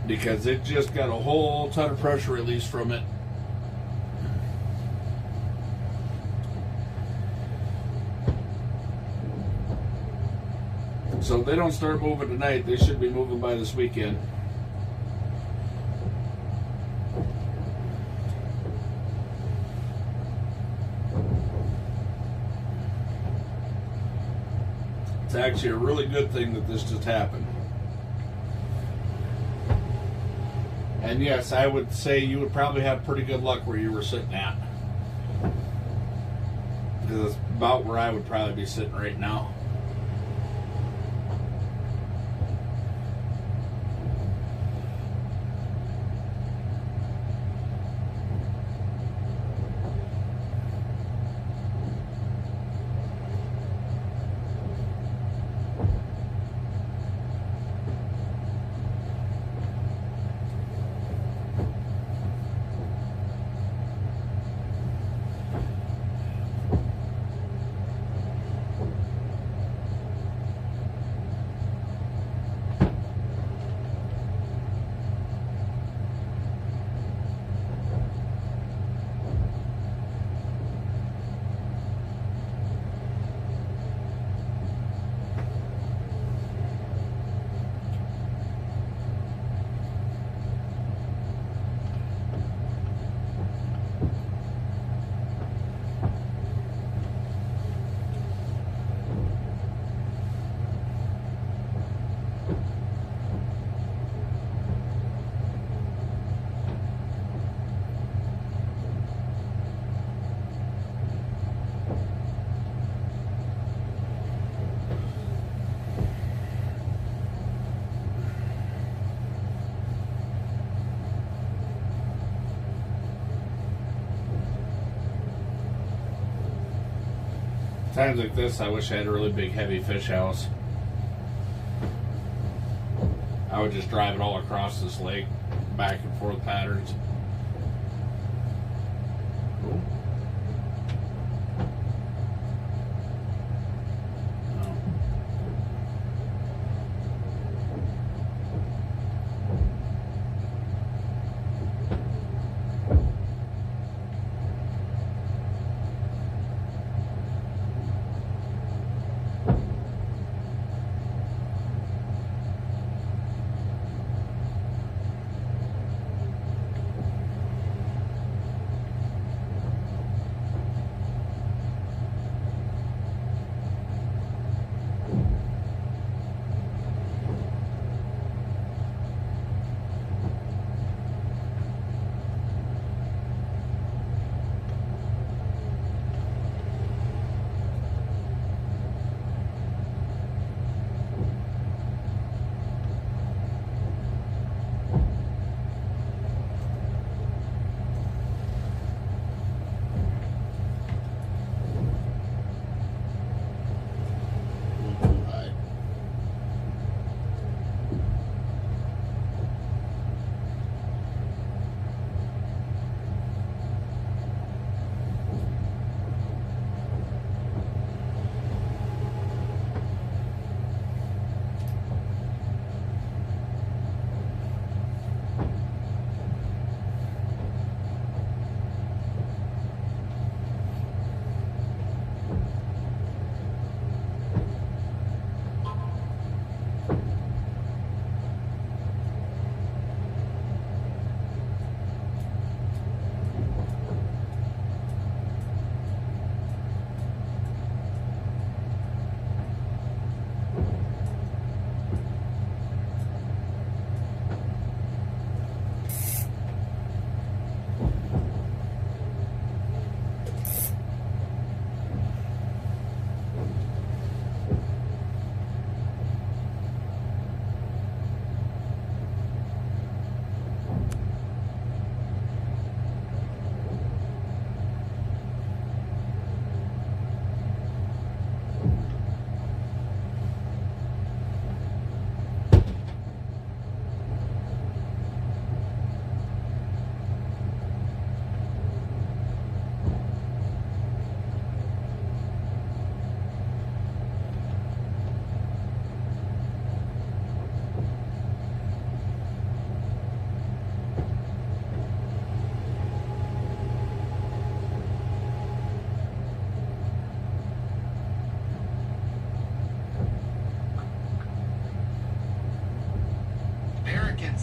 because it just got a whole ton of pressure released from it. So if they don't start moving tonight, they should be moving by this weekend. It's actually a really good thing that this just happened. And yes, I would say you would probably have pretty good luck where you were sitting at. Because it's about where I would probably be sitting right now. Times like this, I wish I had a really big, heavy fish house. I would just drive it all across this lake, back and forth patterns. Cool. Oh.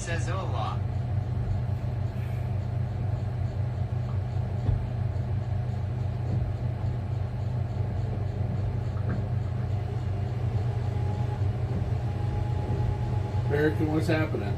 says hola. American, what's happening?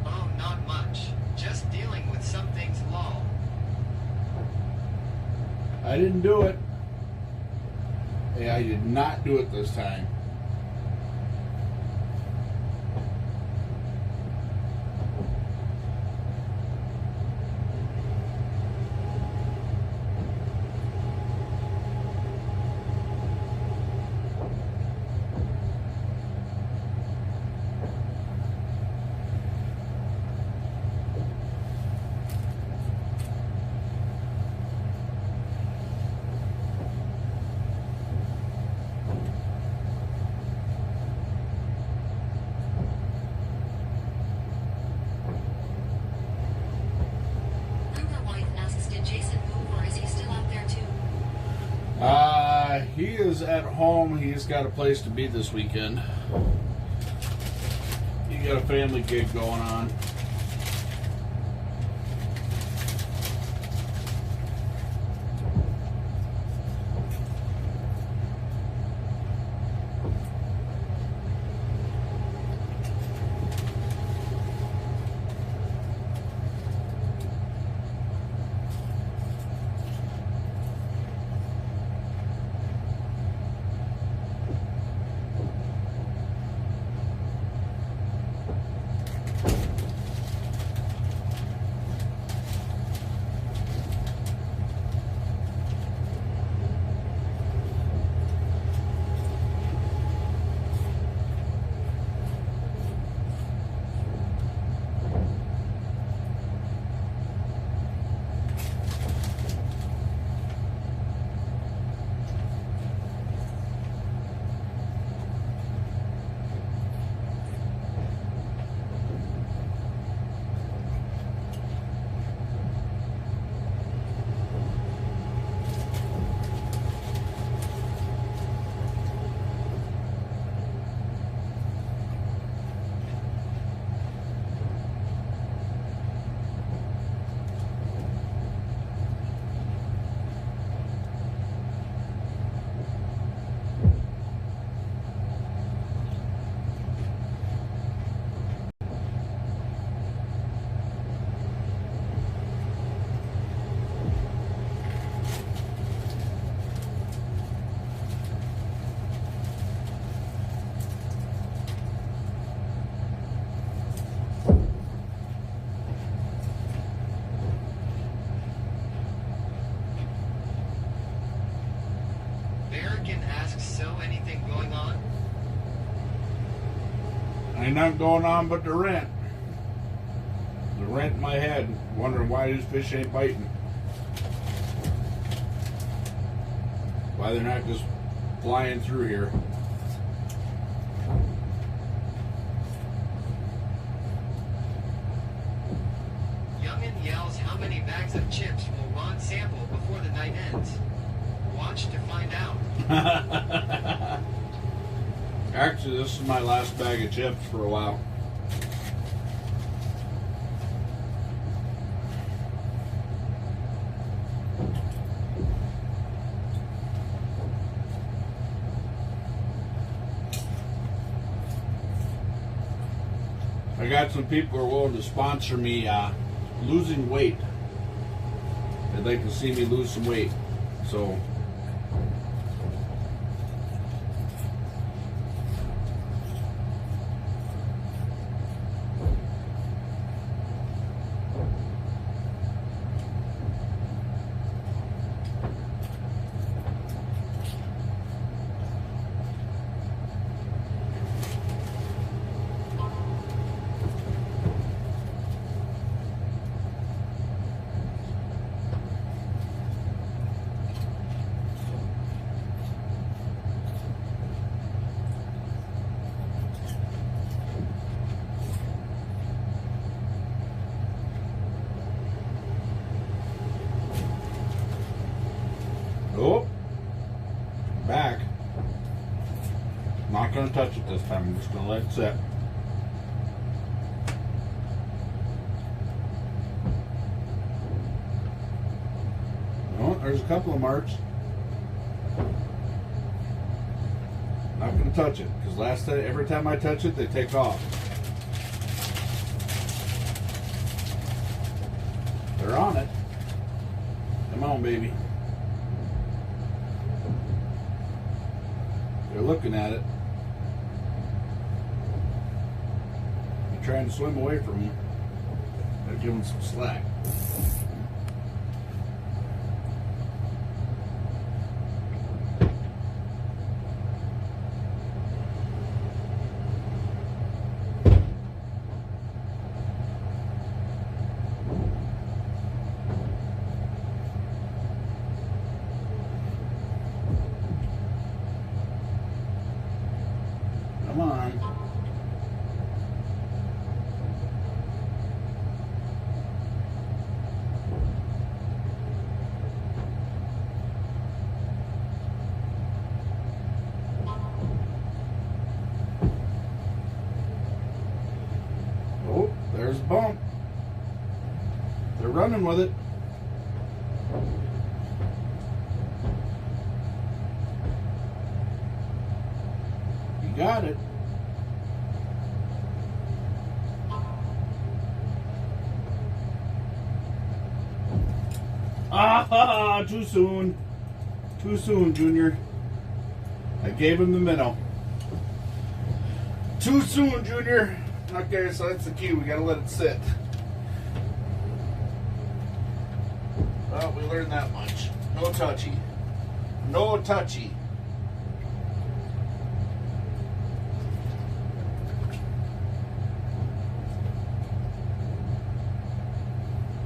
Oh, not much. Just dealing with some things, lol. I didn't do it. Hey, I did not do it this time. Luger wife asks, did Jason move or is he still out there too? He is at home. He's got a place to be this weekend. He got a family gig going on. American asks, so anything going on? Ain't nothing going on but the rent. The rent in my head. Wondering why these fish ain't biting. Why they're not just flying through here. Youngin yells, how many bags of chips will Ron sample before the night ends? Watch to find out. Actually, this is my last bag of chips for a while. I got some people who are willing to sponsor me losing weight. They'd like to see me lose some weight. So going to touch it this time. I'm just going to let it sit. Oh, there's a couple of marks. Not going to touch it because every time I touch it, they take off. They're on it. Come on, baby. They're looking at it. You're trying to swim away from them. They're giving some slack. Come on. Oh, there's a bump. They're running with it. You got it. Ah, too soon. Too soon, Junior. I gave him the minnow. Too soon, Junior. Okay, so that's the key. We gotta let it sit. Well, we learned that much. No touchy. No touchy.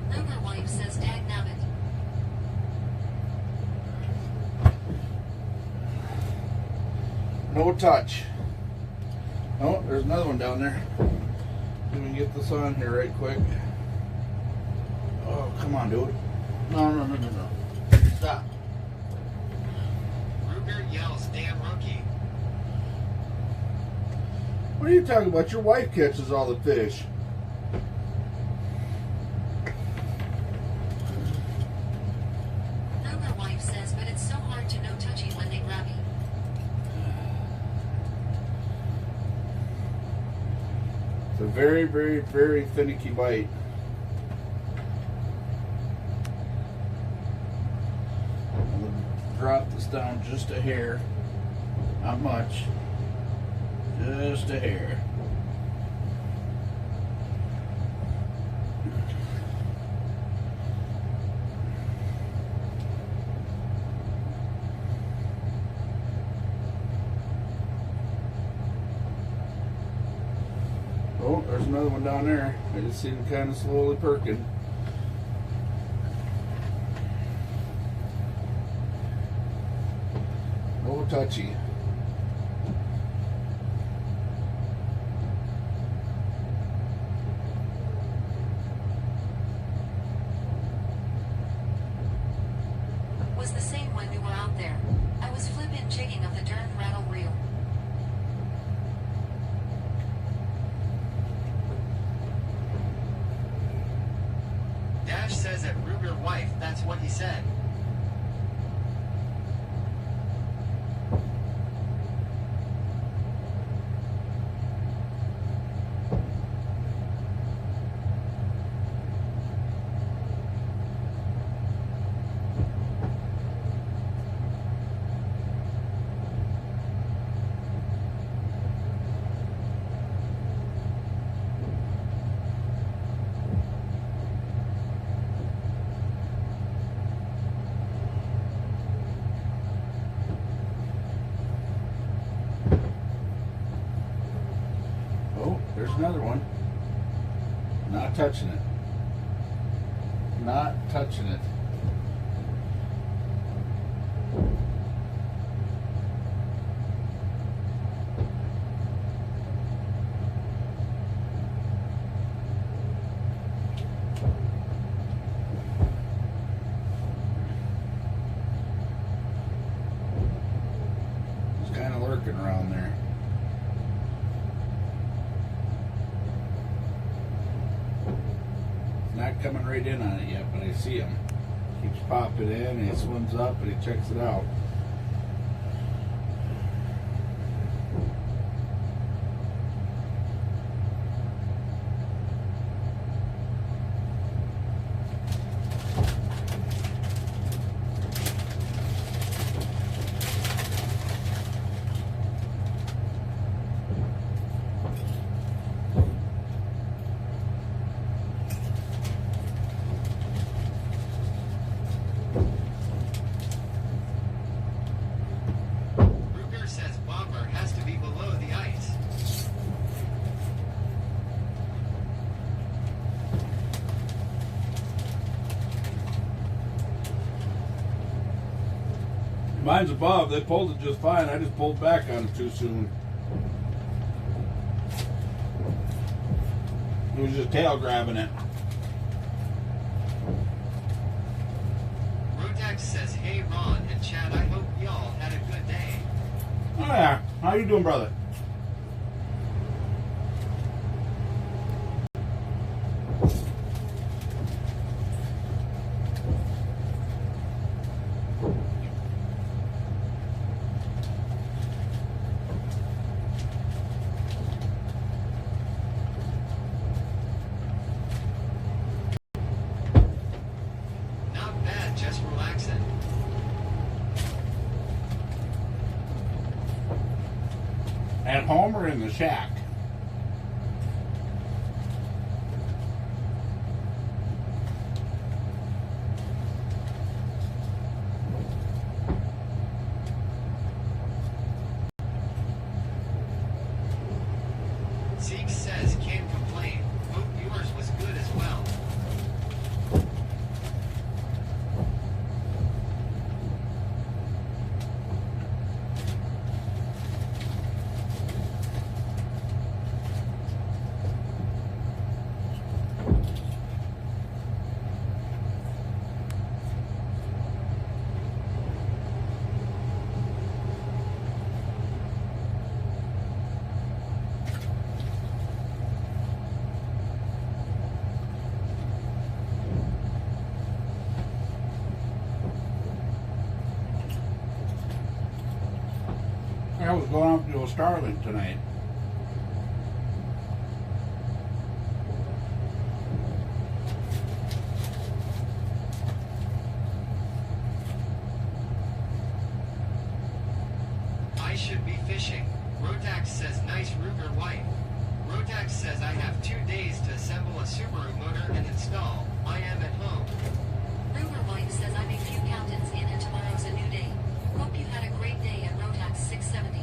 Luger wife says dagnabbit. No touch. Oh, there's another one down there. Let me get this on here right quick. Oh, come on, dude. No. Stop. Ruger yells, damn rookie. What are you talking about? Your wife catches all the fish. Luger wife says, but it's so hard to no touchy when they grab you. It's a very, very, very finicky bite. I'm going to drop this down just a hair. Not much. Just a hair. Oh, there's another one down there. I just see them kind of slowly perking. No touchy. Was the same when we were out there. I was flippin' jigging of the darn rattle reel. Dash says at Ruger wife, that's what he said. Oh, there's another one. Not touching it. Not touching it. It's kind of lurking around there. right in on it yet, but I see him. Keeps popping in, and he swims up, and he checks it out. Ruger says Bobber has to be below the ice. Mine's above. They pulled it just fine. I just pulled back on it too soon. It was just tail grabbing it. Rotax says, hey Ron and Chad, I hope y'all had a good day. Oh yeah. How you doing, brother? Not bad, just relaxing. At home or in the shack? Zeke says, can't complain. Hope yours was good as well. I was going up to a Starling tonight. I should be fishing. Rotax says, nice Ruger wife. Rotax says, I have 2 days to assemble a Subaru motor and install. I am at home. Ruger Wife says I'm a few countings in and tomorrow's a new day. Hope you had a great day at Rotax 670.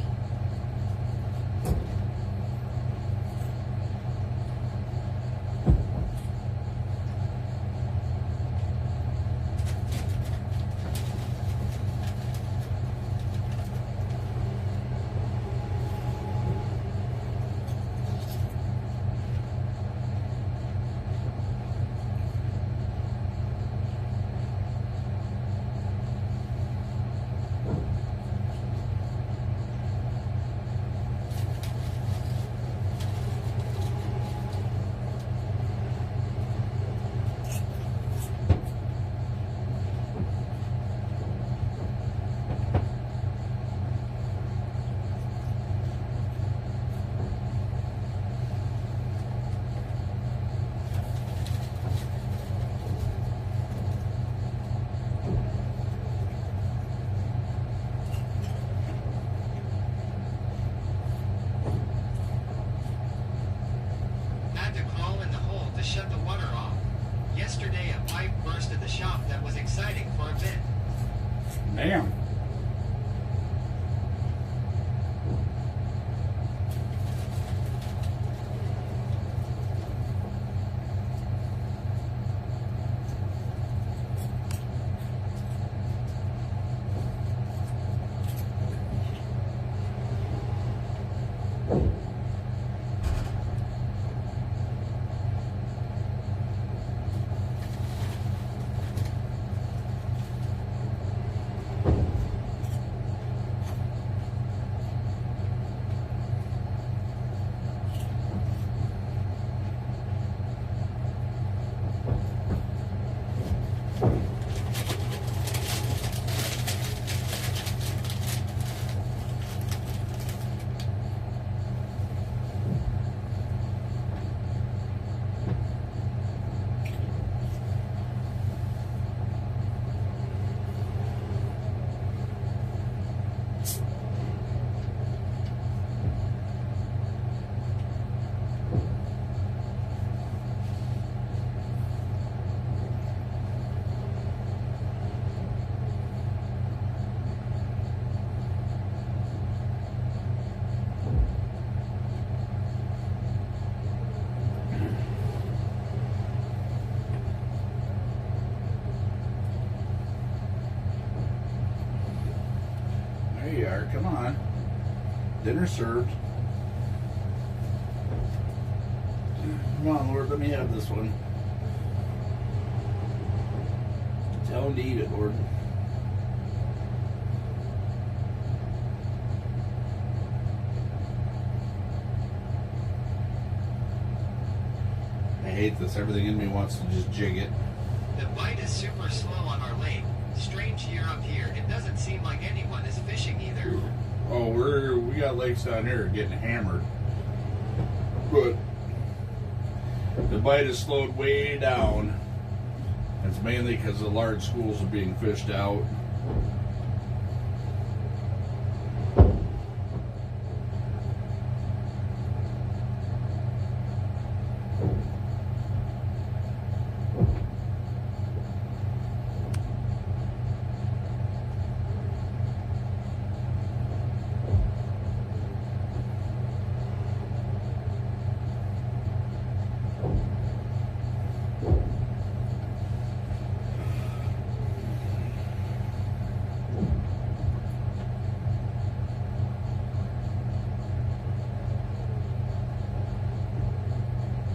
Had to crawl in the hole to shut the water off. Yesterday a pipe burst at the shop that was exciting for a bit. Damn. are. Come on. Dinner served. Come on, Lord. Let me have this one. Tell him to eat it, Lord. I hate this. Everything in me wants to just jig it. The bite is super slow on our lake. Strange year up here. It doesn't seem like anyone is fishing either. Oh, we got lakes down here getting hammered. But the bite has slowed way down. It's mainly because the large schools are being fished out.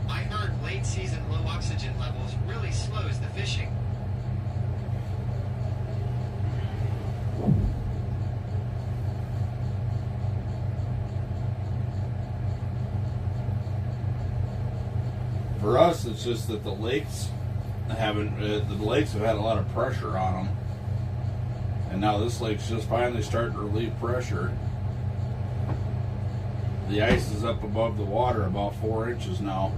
I heard late season low oxygen levels really slows the fishing. For us, it's just that the lakes haven't. The lakes have had a lot of pressure on them, and now this lake's just finally starting to relieve pressure. The ice is up above the water about 4 inches now.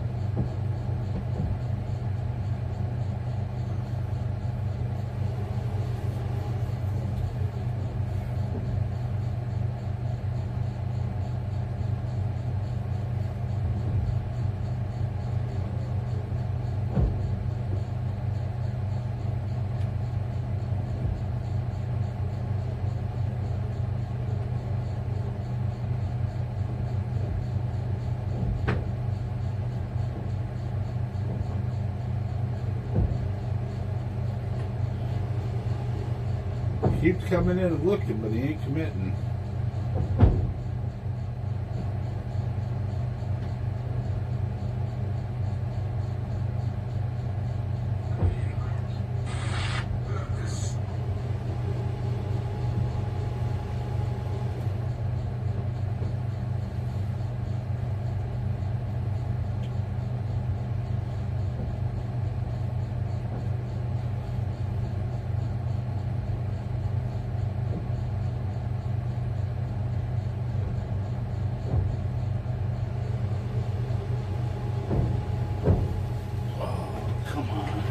He keeps coming in and looking, but he ain't committing. Come on.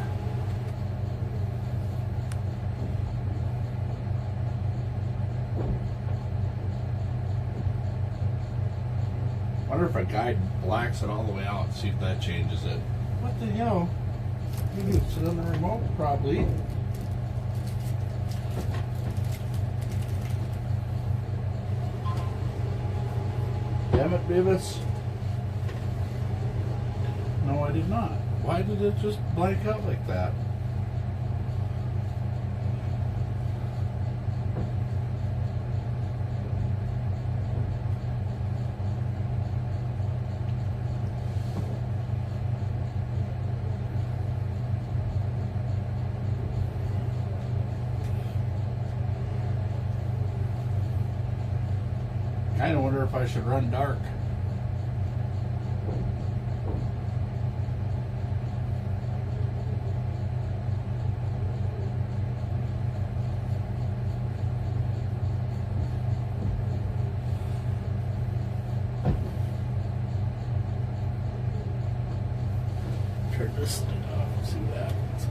Wonder if a guy blacks it all the way out and see if that changes it. What the hell? You can sit on the remote, probably. Damn it, Beavis. No, I did not. Why did it just blank out like that? I kind of wonder if I should run dark. Turn this thing off and see what happens.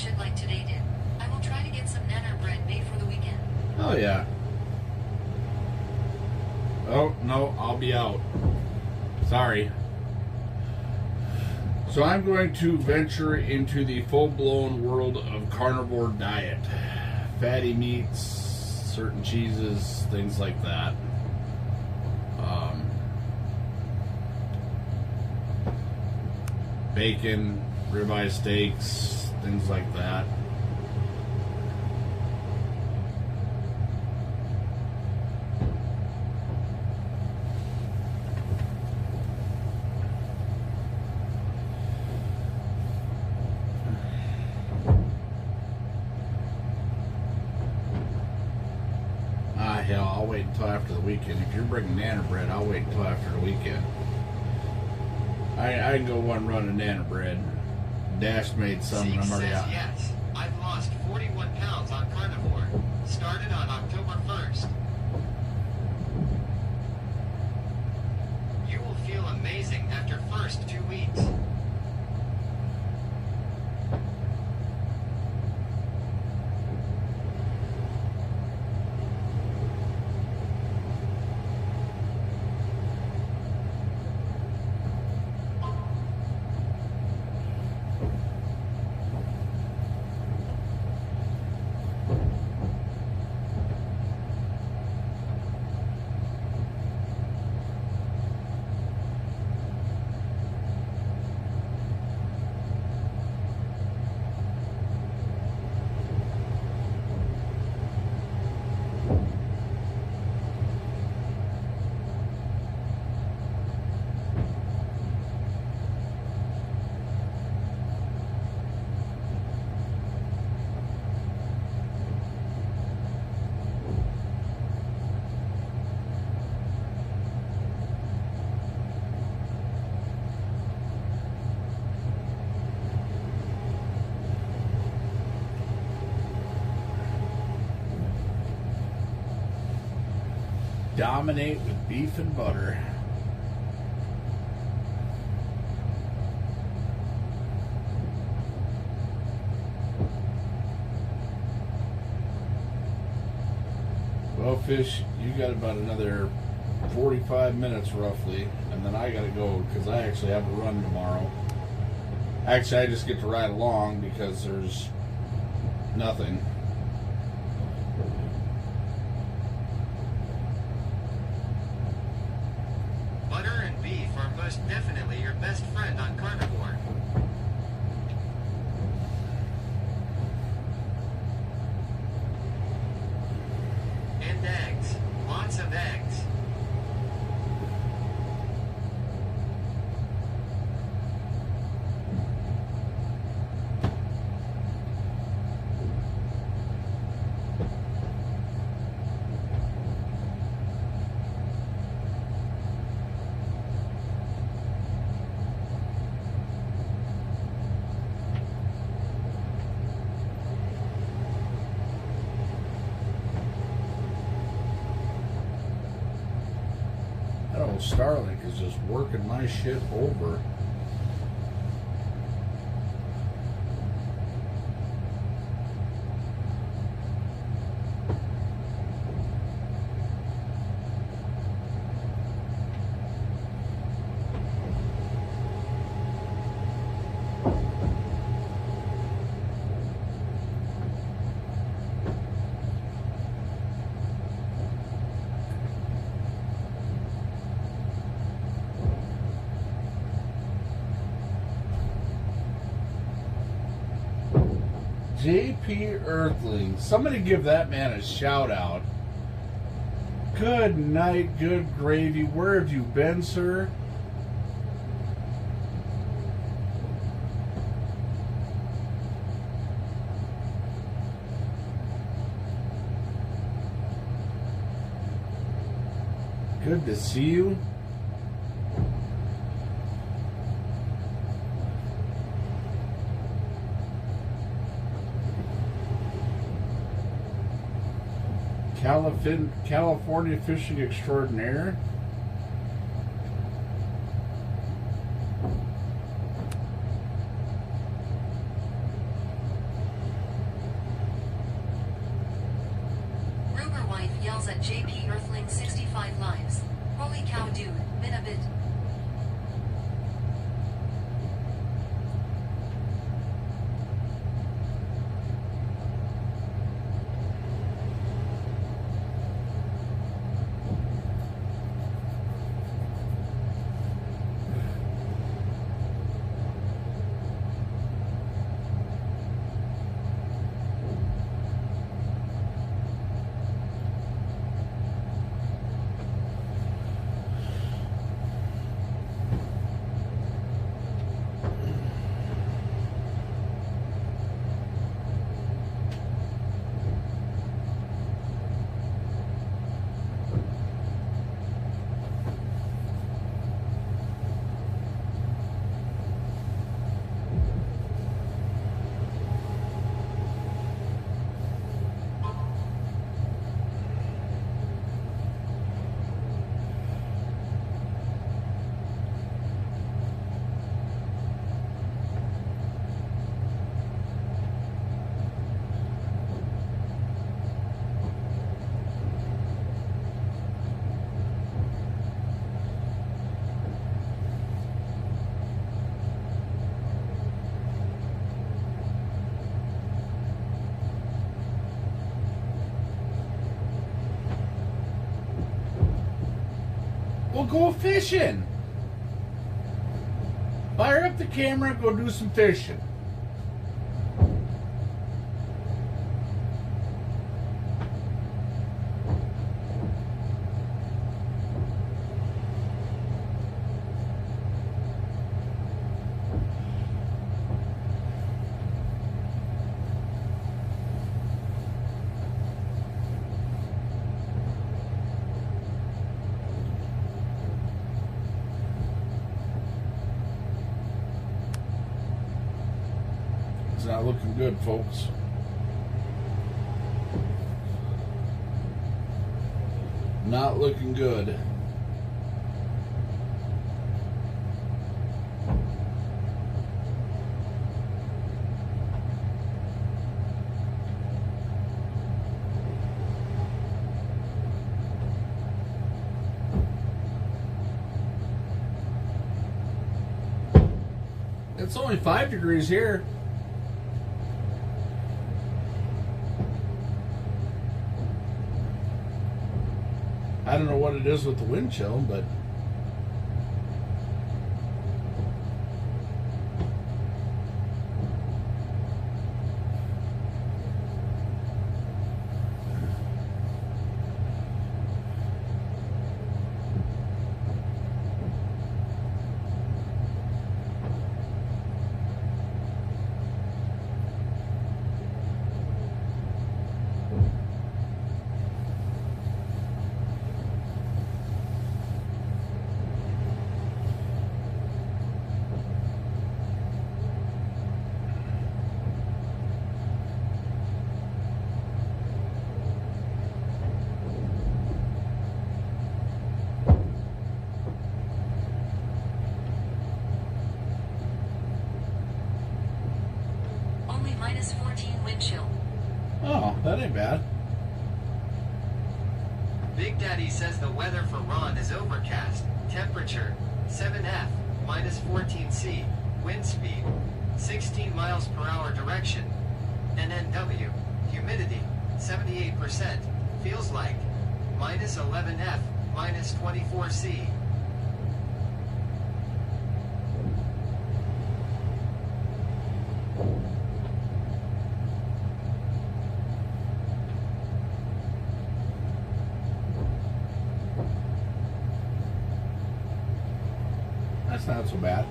shit like today did. I will try to get some nanner bread made for the weekend. Oh, yeah. Oh, no, I'll be out. Sorry. So I'm going to venture into the full-blown world of carnivore diet. Fatty meats, certain cheeses, things like that. Bacon, ribeye steaks, things like that. Hell, I'll wait until after the weekend. If you're bringing nanner bread, I'll wait until after the weekend. I can go one run of nanner bread. Dash made some, and I'm already says out. yes. I've lost 41 pounds on carnivore. Started on October 1st. You will feel amazing after first 2 weeks. Dominate with beef and butter. Well, Fish, you got about another 45 minutes roughly, and then I gotta go because I actually have a run tomorrow. Actually, I just get to ride along because there's nothing. Butter and beef are most definitely your best friend on carnivore. And eggs. Lots of eggs. That old Starlink is just working my shit over. JP Earthling. Somebody give that man a shout out. Good night, good gravy. Where have you been, sir? Good to see you. California fishing extraordinaire. JP Earthling 65 lives. Holy cow dude, been a bit. We'll go fishing. Fire up the camera and go do some fishing. It's not looking good, folks. Not looking good. It's only 5 degrees here. I don't know what it is with the wind chill, but Only minus 14 wind chill. oh, that ain't bad. Big Daddy says the weather for Ron is overcast. Temperature 7F, minus 14C. Wind speed 16 miles per hour direction. NNW. Humidity 78%. Feels like minus 11F, minus 24C. That's not so bad.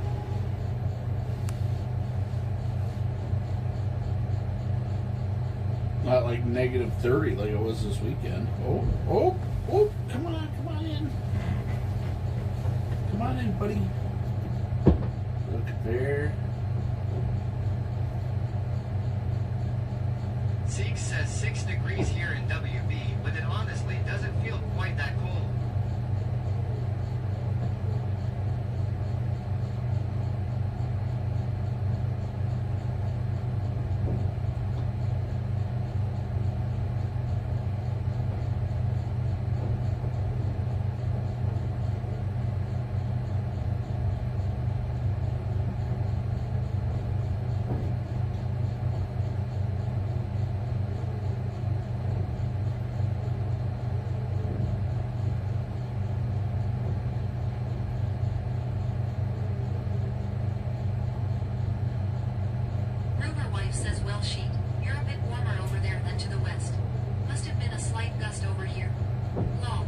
Not like negative 30 like it was this weekend. Oh, oh, oh, come on in. Come on in, buddy. Look there. Seek says 6 degrees here in WB, but it honestly doesn't feel quite that cold. wife says, well, sheet, you're a bit warmer over there than to the west. Must have been a slight gust over here. Lol.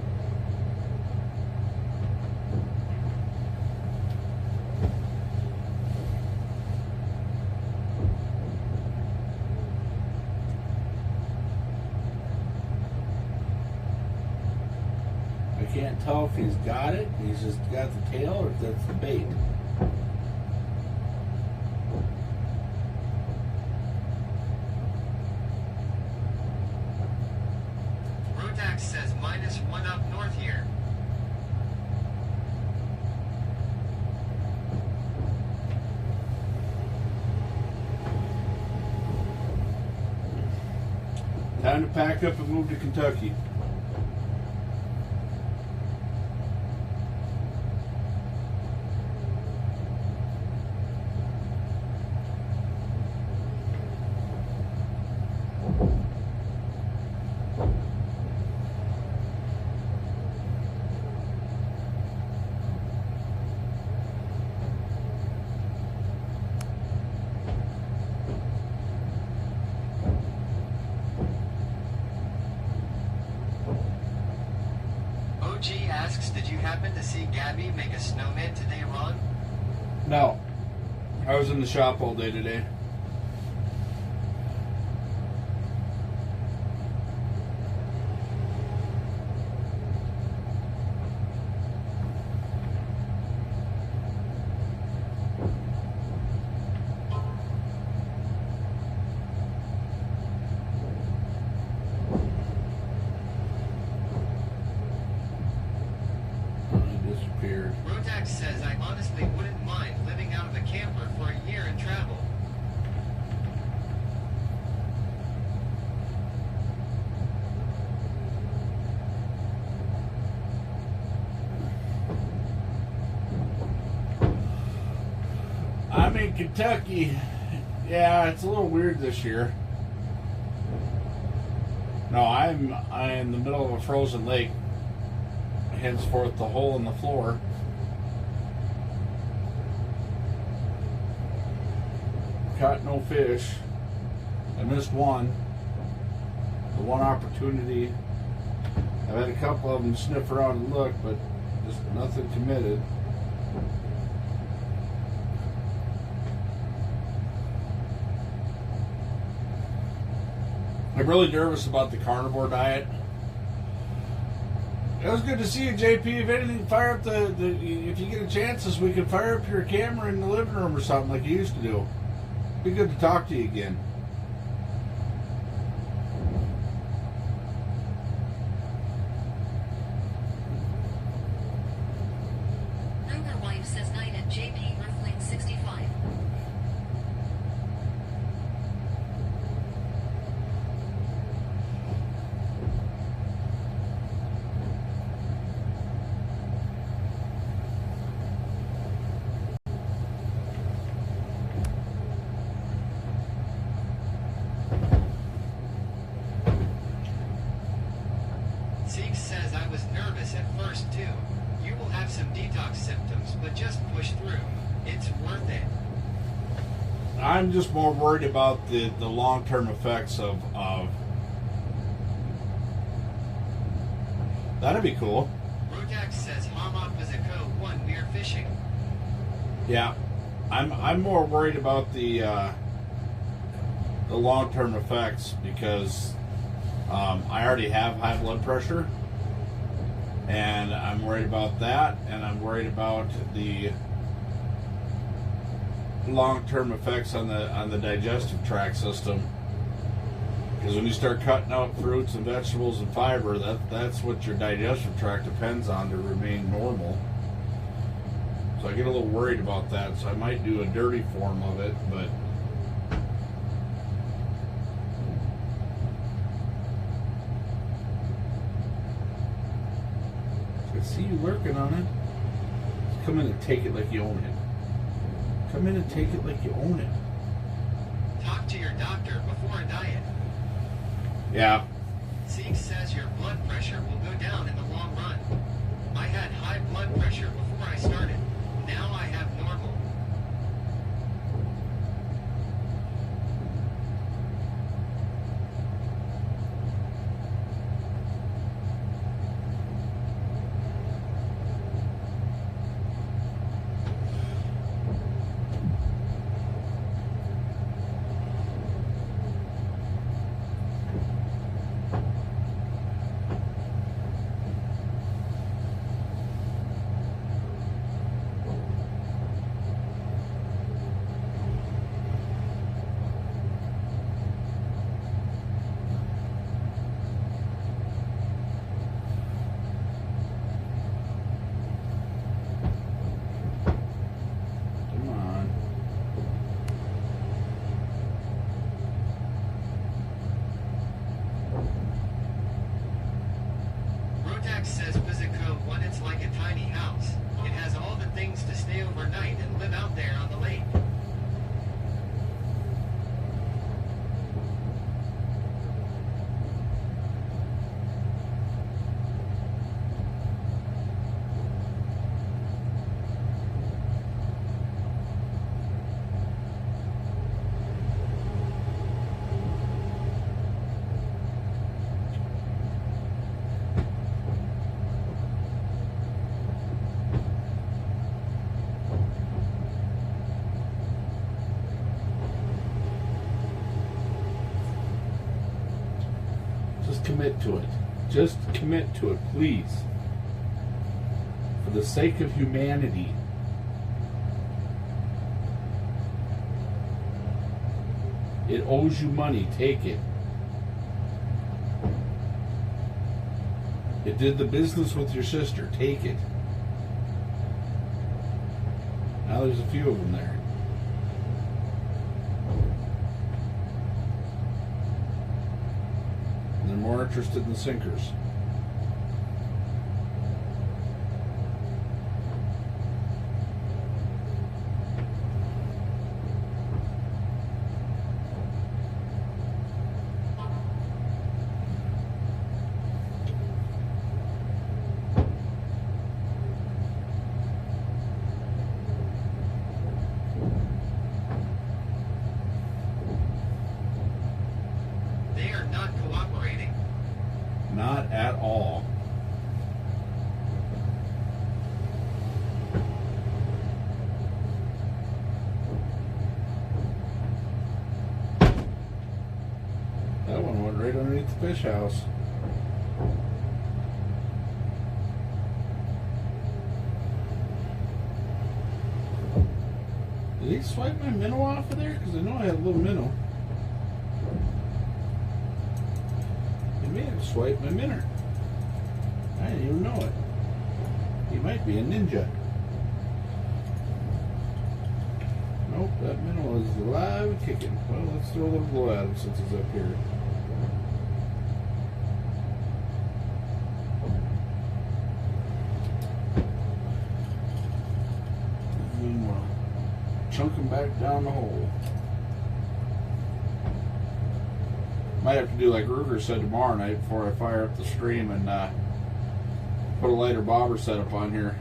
I can't tell if he's got it, he's just got the tail, or if that's the bait. Rotax says -1 up north here. Time to pack up and move to Kentucky. OG asks, did you happen to see Gabby make a snowman today, Ron? No. I was in the shop all day today. He disappeared. Rotax says, I honestly wouldn't mind living out of a camper for a year and travel. I'm in Kentucky. Yeah, it's a little weird this year. No, I'm in the middle of a frozen lake. Henceforth, the hole in the floor. Caught no fish. I missed one. The one opportunity. I've had a couple of them sniff around and look, but just nothing committed. I'm really nervous about the carnivore diet. It was good to see you, JP. If anything, fire up if you get a chance this week, fire up your camera in the living room or something like you used to do. Be good to talk to you again. Ruger wife says night at JP Riffling 65. Seek says, I was nervous at first too. You will have some detox symptoms, but just push through. It's worth it. I'm just more worried about the long-term effects of that'd be cool. Rotax says, Hammock was a code 1 we're fishing. Yeah, I'm more worried about the long-term effects because I already have high blood pressure, and I'm worried about that, and I'm worried about the long-term effects on the digestive tract system. Because when you start cutting out fruits and vegetables and fiber, that's what your digestive tract depends on to remain normal. So I get a little worried about that. So I might do a dirty form of it, but I see you working on it. Come in and take it like you own it. Come in and take it like you own it. Talk to your doctor before a diet. Yeah. Seek says your blood pressure will go down in the long run. I had high blood pressure before I started. Now I have normal. commit to it. Just commit to it, please. For the sake of humanity. It owes you money. Take it. It did the business with your sister. Take it. Now there's a few of them there. And they're more interested in the sinkers. They are not cooperating. Not at all. That one went right underneath the fish house. Did he swipe my minnow off of there? Because I know I had a little minnow. He may have swiped my minnow. I didn't even know it. He might be a ninja. Nope, that minnow is alive and kicking. Well, let's throw a little blow at him since he's up here. And we'll chunk him back down the hole. Might have to do like Ruger said tomorrow night before I fire up the stream and put a lighter bobber setup on here.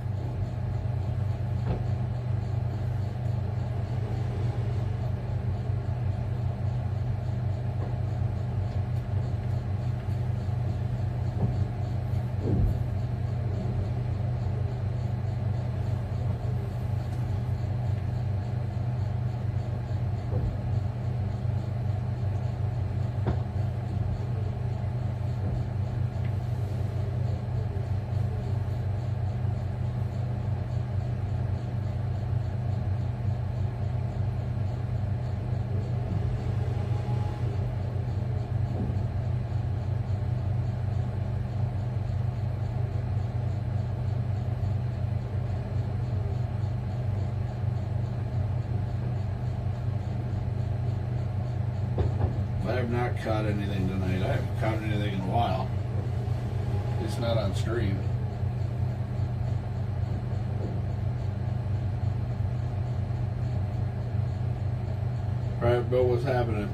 I have not caught anything tonight. I haven't caught anything in a while. It's not on stream. Alright, Bill, what's happening?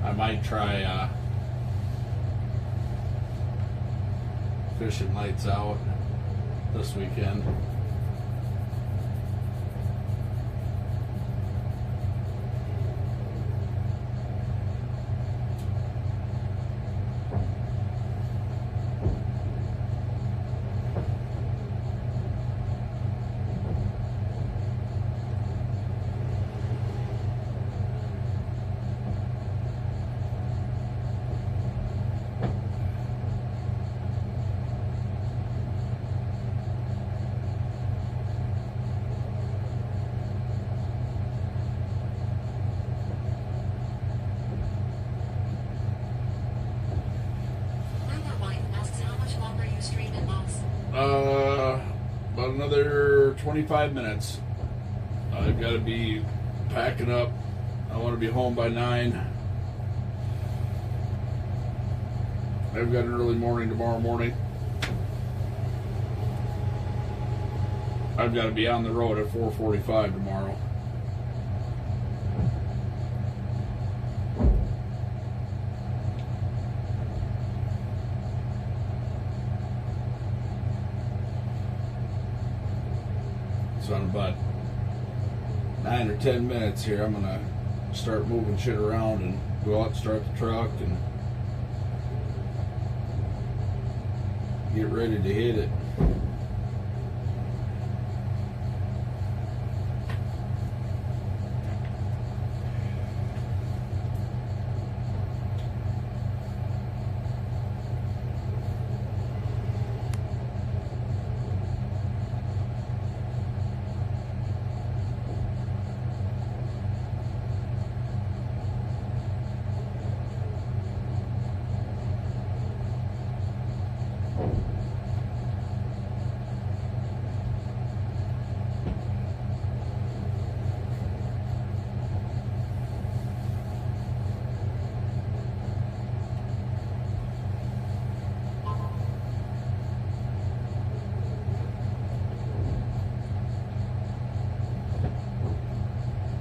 I might try fishing lights out this weekend. Rumor Wife asks how much longer you stream in Moss. About another 25 minutes. I've got to be packing up. I want to be home by 9. I've got an early morning tomorrow morning. I've got to be on the road at 4:45 tomorrow. So in about 9 or 10 minutes here, I'm gonna start moving shit around and go out and start the truck and get ready to hit it.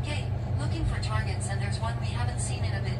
Yay, looking for targets and there's one we haven't seen in a bit.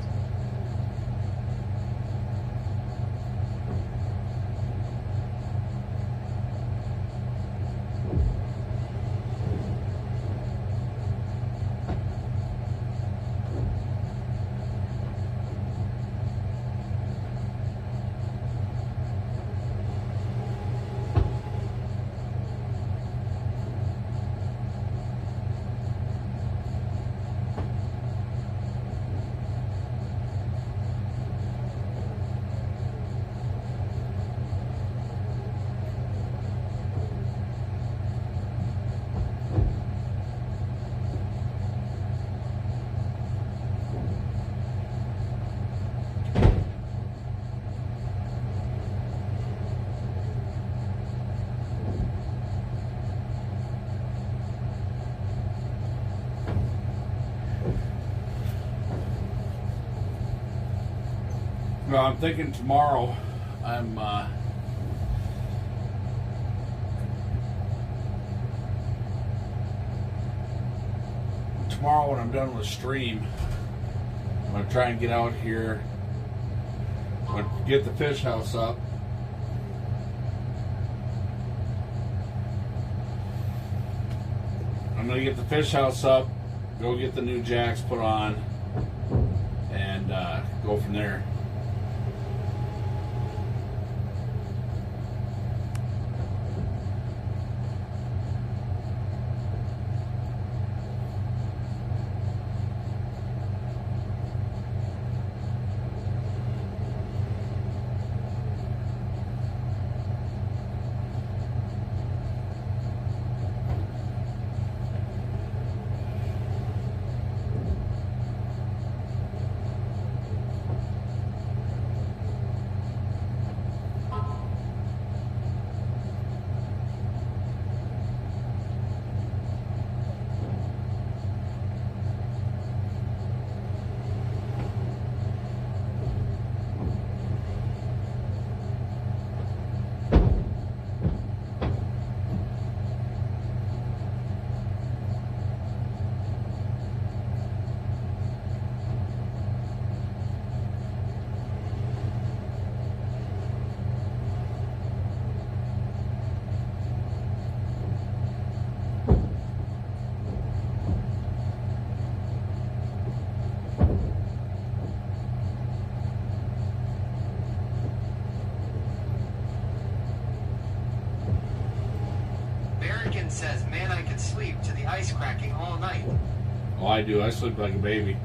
Well, I'm thinking tomorrow tomorrow when I'm done with stream, I'm going to try and get out here. I'm going to get the fish house up. I'm going to get the fish house up, go get the new jacks put on, and go from there. American says, man, I could sleep to the ice cracking all night. Oh, I do. I sleep like a baby.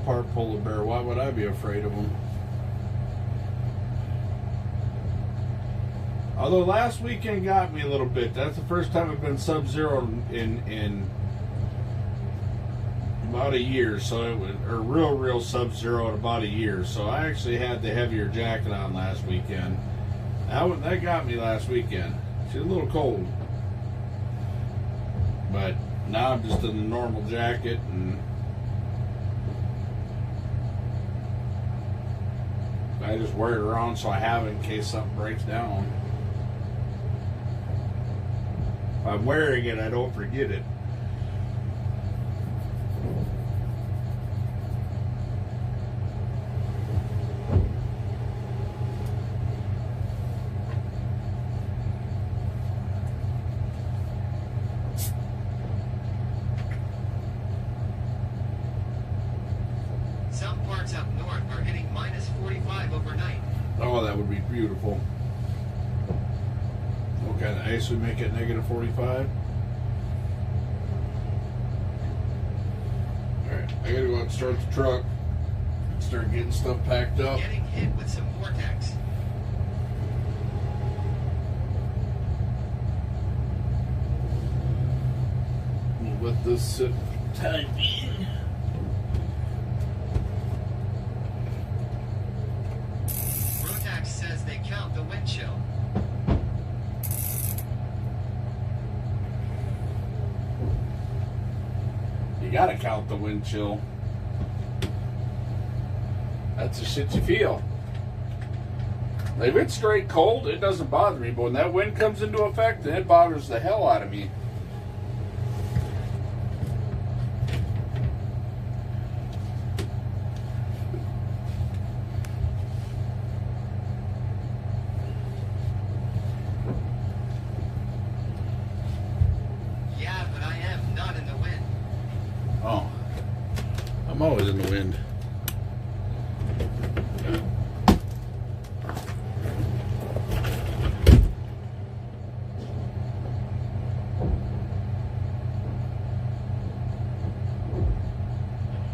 apart polar bear. Why would I be afraid of them? Although last weekend got me a little bit. That's the first time I've been sub-zero in about a year. So it was, or real sub-zero in about a year. So I actually had the heavier jacket on last weekend. That got me last weekend. It's a little cold. But now I'm just in the normal jacket, and I just wear it around so I have it in case something breaks down. If I'm wearing it, I don't forget it. Some parts up north are hitting minus 45 overnight. Oh, that would be beautiful. What kind of ice would make it negative 45? Alright, I gotta go out and start the truck. Start getting stuff packed up. Getting hit with some vortex. We'll let this sit for the time being. Rotax says they count the wind chill. You gotta count the wind chill. That's the shit you feel. If it's straight cold, it doesn't bother me, but when that wind comes into effect, then it bothers the hell out of me. Yeah, but I am not in the wind. Oh, I'm always in the wind.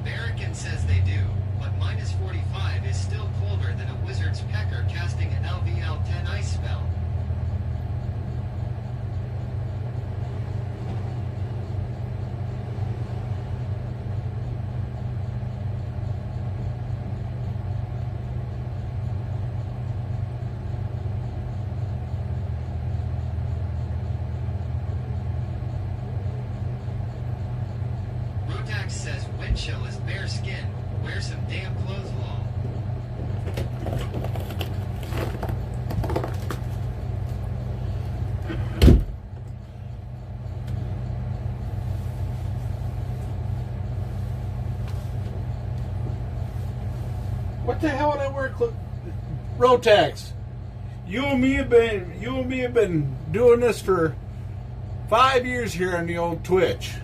Barrican says they do, but minus 45 is still colder than a wizard's pecker casting an LVL-10 ice spell. Rotax says wind chill is bare skin. Wear some damn clothes, lol. What the hell would I wear? Rotax. You and me have been doing this for 5 years here on the old Twitch.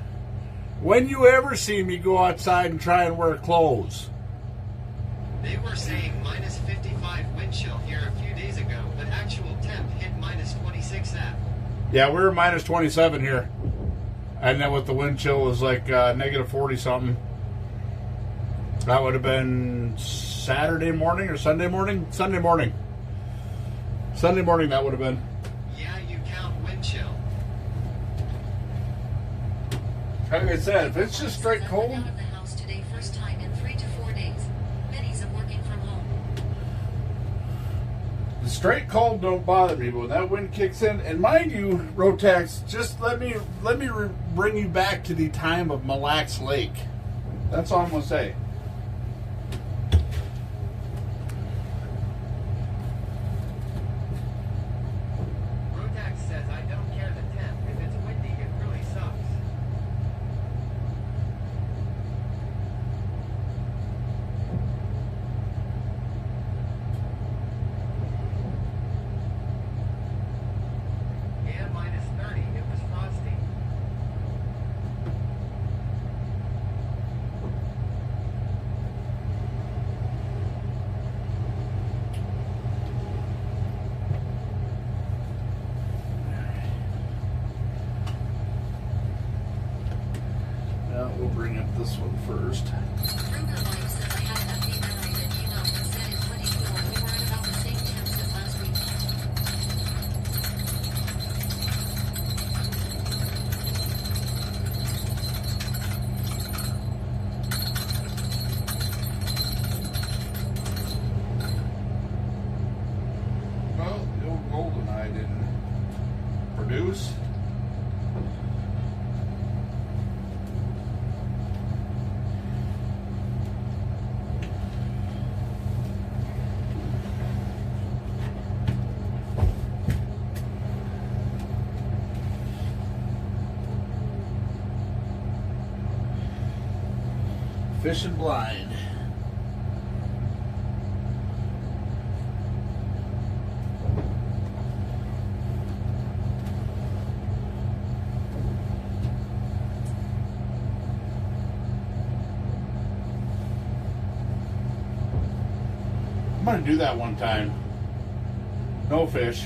When you ever see me go outside and try and wear clothes? They were saying minus 55 wind chill here a few days ago, but actual temp hit minus 26 at. Yeah, we were minus 27 here. And then with the wind chill was like negative 40 something. That would have been Saturday morning or Sunday morning? Sunday morning. Sunday morning that would have been. Yeah, you count wind chill. Like I said, if it's just straight cold. Out of the house today, first time in 3 to 4 days. Pennies of working from home. The straight cold don't bother me, but when that wind kicks in, and mind you, Rotax, just let me bring you back to the time of Mille Lacs Lake. That's all I'm gonna say. Rotax says I don't care the temp. If it's windy, it really sucks. Yeah, minus 30. It was frosty. Now we'll bring up this one first. Kruger Life Fishing blind. I'm gonna do that one time. No fish.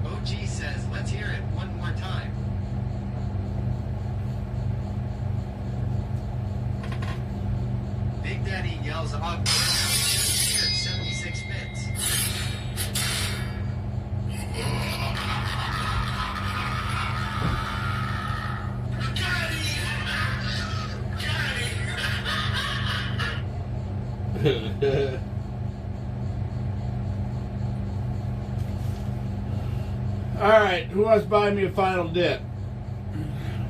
OG says, let's hear it one more time. Big Daddy yells, "Og, just cheered 76 bits." Alright, who wants to buy me a final dip?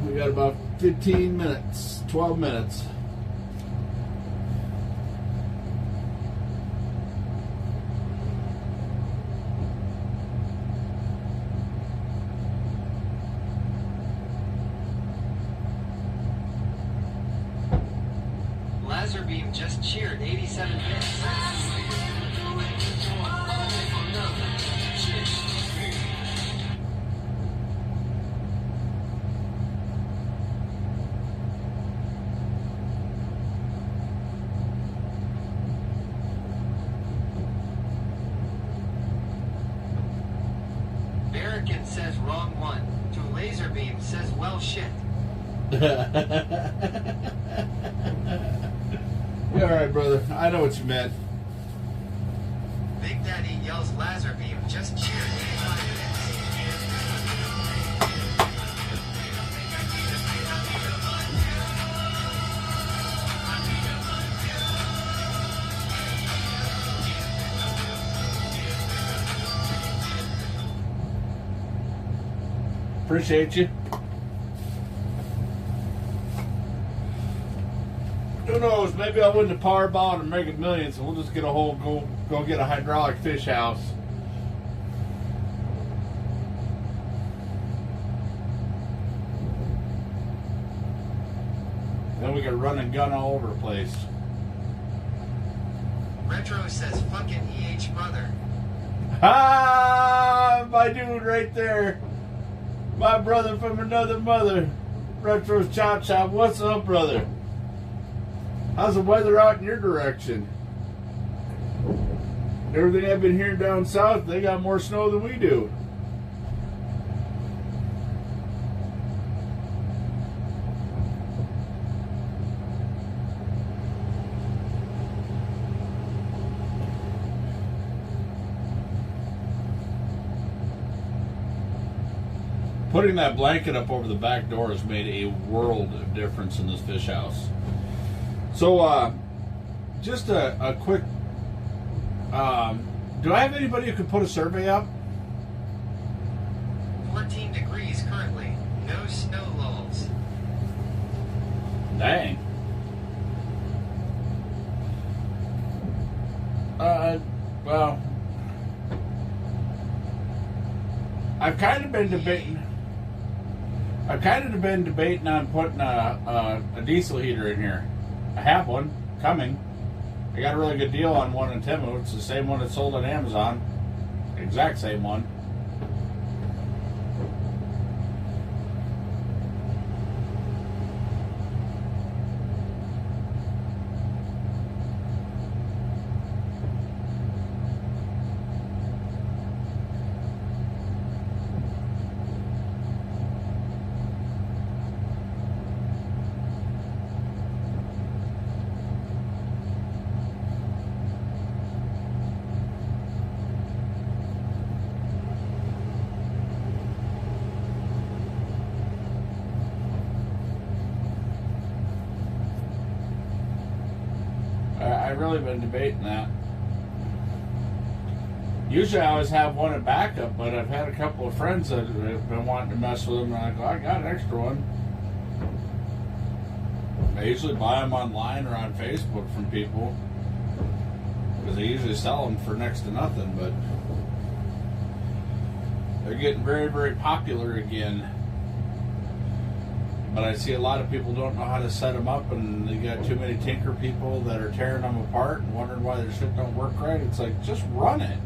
We got about 15 minutes, 12 minutes. Lazarbeam just cheered 87 bits. Barrican says wrong one. To Laserbeam says well shit. Yeah, alright, brother. I know what you meant. Big Daddy yells Lazarbeam just cheered 85 bits. Appreciate you. Who knows? Maybe I win the Powerball and Mega Millions, and we'll just get a whole go get a hydraulic fish house. Then we can run and gun all over the place. Retro says fucking EH brother. Ah, my dude right there. My brother from another mother. Retro's Chop Chop. What's up, brother? How's the weather out in your direction? Everything I've been hearing down south, they got more snow than we do. Putting that blanket up over the back door has made a world of difference in this fish house. So, just a quick, do I have anybody who could put a survey up? 14 degrees currently. No snow lulls. Dang. Well, I've kind of been debating on putting a diesel heater in here. I have one coming. I got a really good deal on one in Temu. It's the same one that's sold on Amazon. Exact same one. I really been debating that. Usually I always have one at backup, but I've had a couple of friends that have been wanting to mess with them, and I go, I got an extra one. I usually buy them online or on Facebook from people, because they usually sell them for next to nothing, but they're getting very, very popular again. But I see a lot of people don't know how to set them up, and they got too many tinker people that are tearing them apart and wondering why their shit don't work right. It's like, just run it.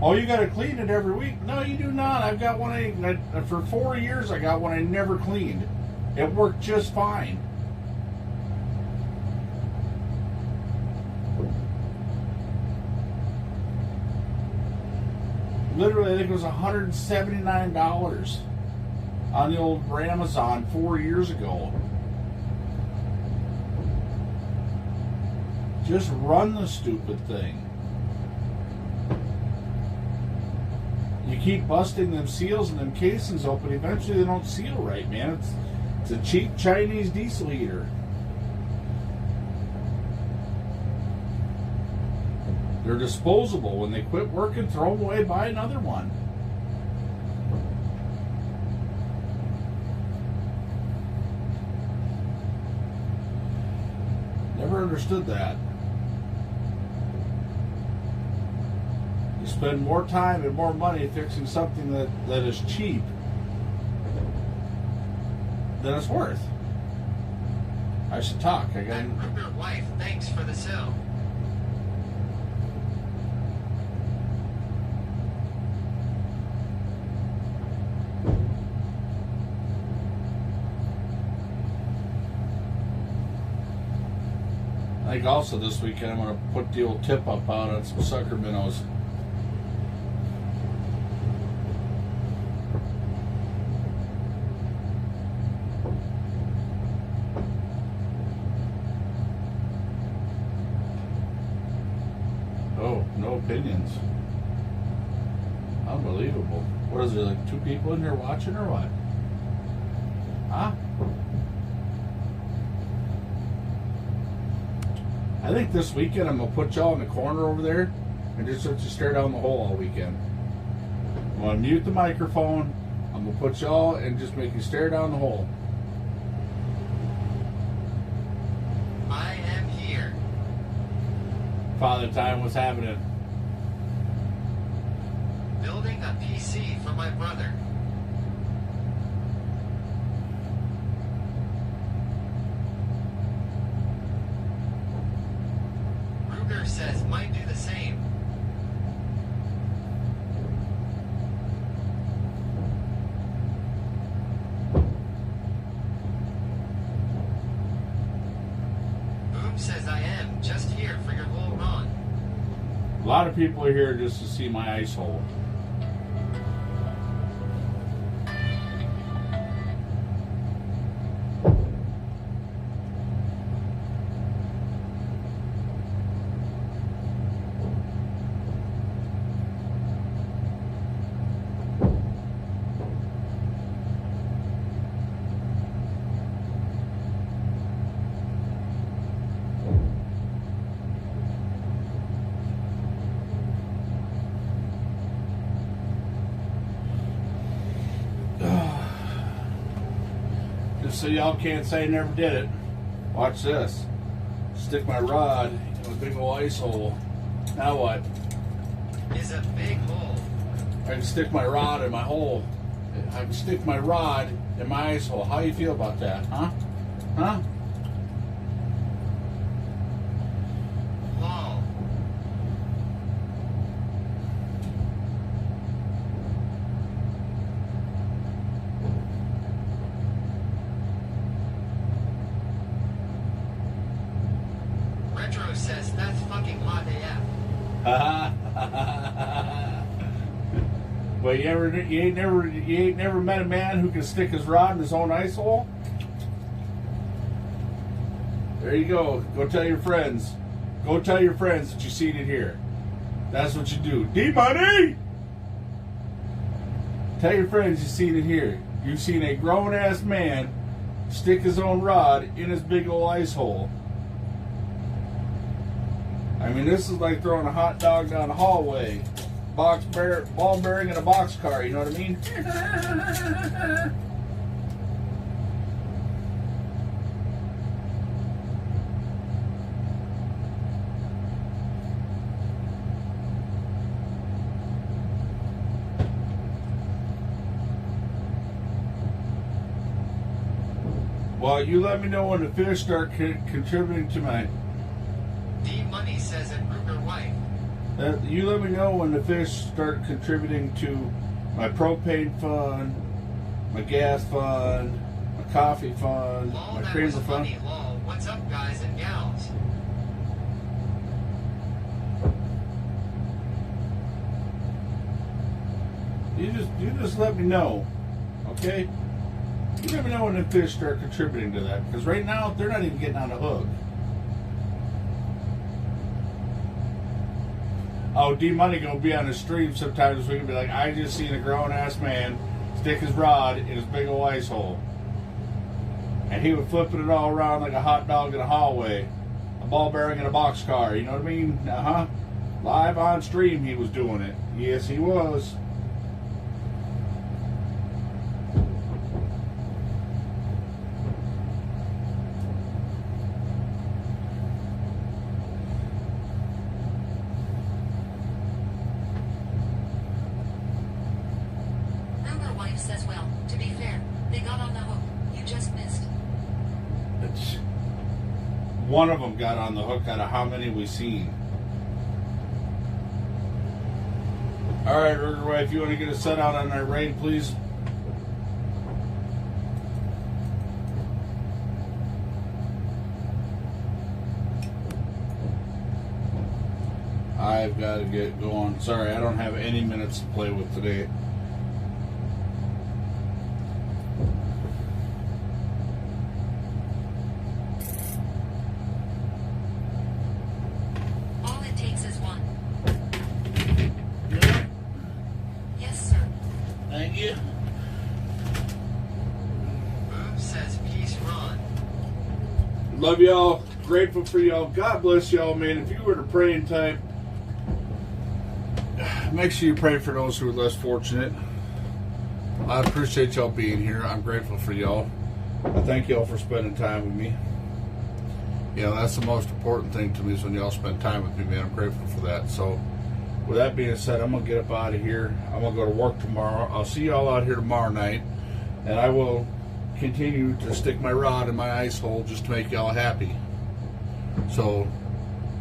Oh, you got to clean it every week. No, you do not. I've got one, for 4 years I got one I never cleaned. It worked just fine. Literally, I think it was $179 on the old Amazon 4 years ago. Just run the stupid thing. You keep busting them seals and them casings open, eventually they don't seal right, man. It's a cheap Chinese diesel heater. They're disposable. When they quit working, throw them away, buy another one. Never understood that. You spend more time and more money fixing something that is cheap than it's worth. I should talk. I got Ruger wife, thanks for the sell. I think also this weekend I'm going to put the old tip up out on some sucker minnows. Oh, no opinions. Unbelievable. What is there, like 2 people in here watching or what? Huh? I think this weekend I'm going to put y'all in the corner over there and just let you stare down the hole all weekend. I'm going to mute the microphone. I'm going to put y'all and just make you stare down the hole. I am here. Father Time, what's happening? Building a PC for my brother. Ruger says might do the same. Boom says I am just here for your whole run. A lot of people are here just to see my ice hole. Just so y'all can't say I never did it. Watch this. Stick my rod in a big old ice hole. Now what? Is a big hole. I can stick my rod in my hole. I can stick my rod in my ice hole. How you feel about that, huh? Huh? Lol. Retro says that's fucking hot AF. Well, you ain't never met a man who can stick his rod in his own ice hole? There you go. Go tell your friends. Go tell your friends that you seen it here. That's what you do. D-Money! Tell your friends you seen it here. You've seen a grown-ass man stick his own rod in his big old ice hole. I mean, this is like throwing a hot dog down the hallway. Ball bearing in a boxcar, you know what I mean? Well, you let me know when the fish start contributing to my... D Money says at Ruger White. You let me know when the fish start contributing to my propane fund, my gas fund, my coffee fund, Lol, my that creamer was fund. funny. Lol, what's up, guys and gals? You just let me know, okay? You let me know when the fish start contributing to that, because right now they're not even getting on the hook. Oh, D Money gonna be on the stream sometimes. We can be like, I just seen a grown ass man stick his rod in his big old ice hole, and he was flipping it all around like a hot dog in a hallway, a ball bearing in a boxcar. You know what I mean? Live on stream, he was doing it. Yes, he was. Says, well, to be fair, they got on the hook. You just missed. One of them got on the hook out of how many we seen. All right, Ruger, if you want to get a set out on that rain, please. I've got to get going. Sorry, I don't have any minutes to play with today. Love y'all. Grateful for y'all. God bless y'all, man. If you were the praying type, make sure you pray for those who are less fortunate. I appreciate y'all being here. I'm grateful for y'all. I thank y'all for spending time with me. You know, that's the most important thing to me is when y'all spend time with me, man. I'm grateful for that. So, with that being said, I'm going to get up out of here. I'm going to go to work tomorrow. I'll see y'all out here tomorrow night. And I will continue to stick my rod in my ice hole just to make y'all happy. So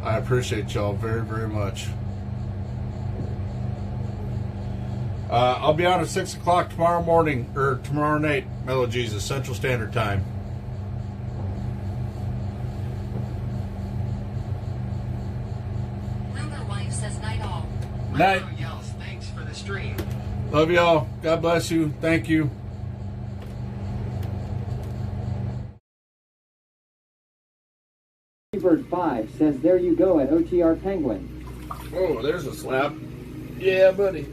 I appreciate y'all very, very much. I'll be on at 6 o'clock tomorrow morning, or tomorrow night, Mellow Jesus, Central Standard Time. Ruger Wife says night all. Night. Yells, thanks for the stream. Love y'all. God bless you. Thank you. Bird 5 says, there you go at OTR Penguin. Oh, there's a slap. Yeah, buddy.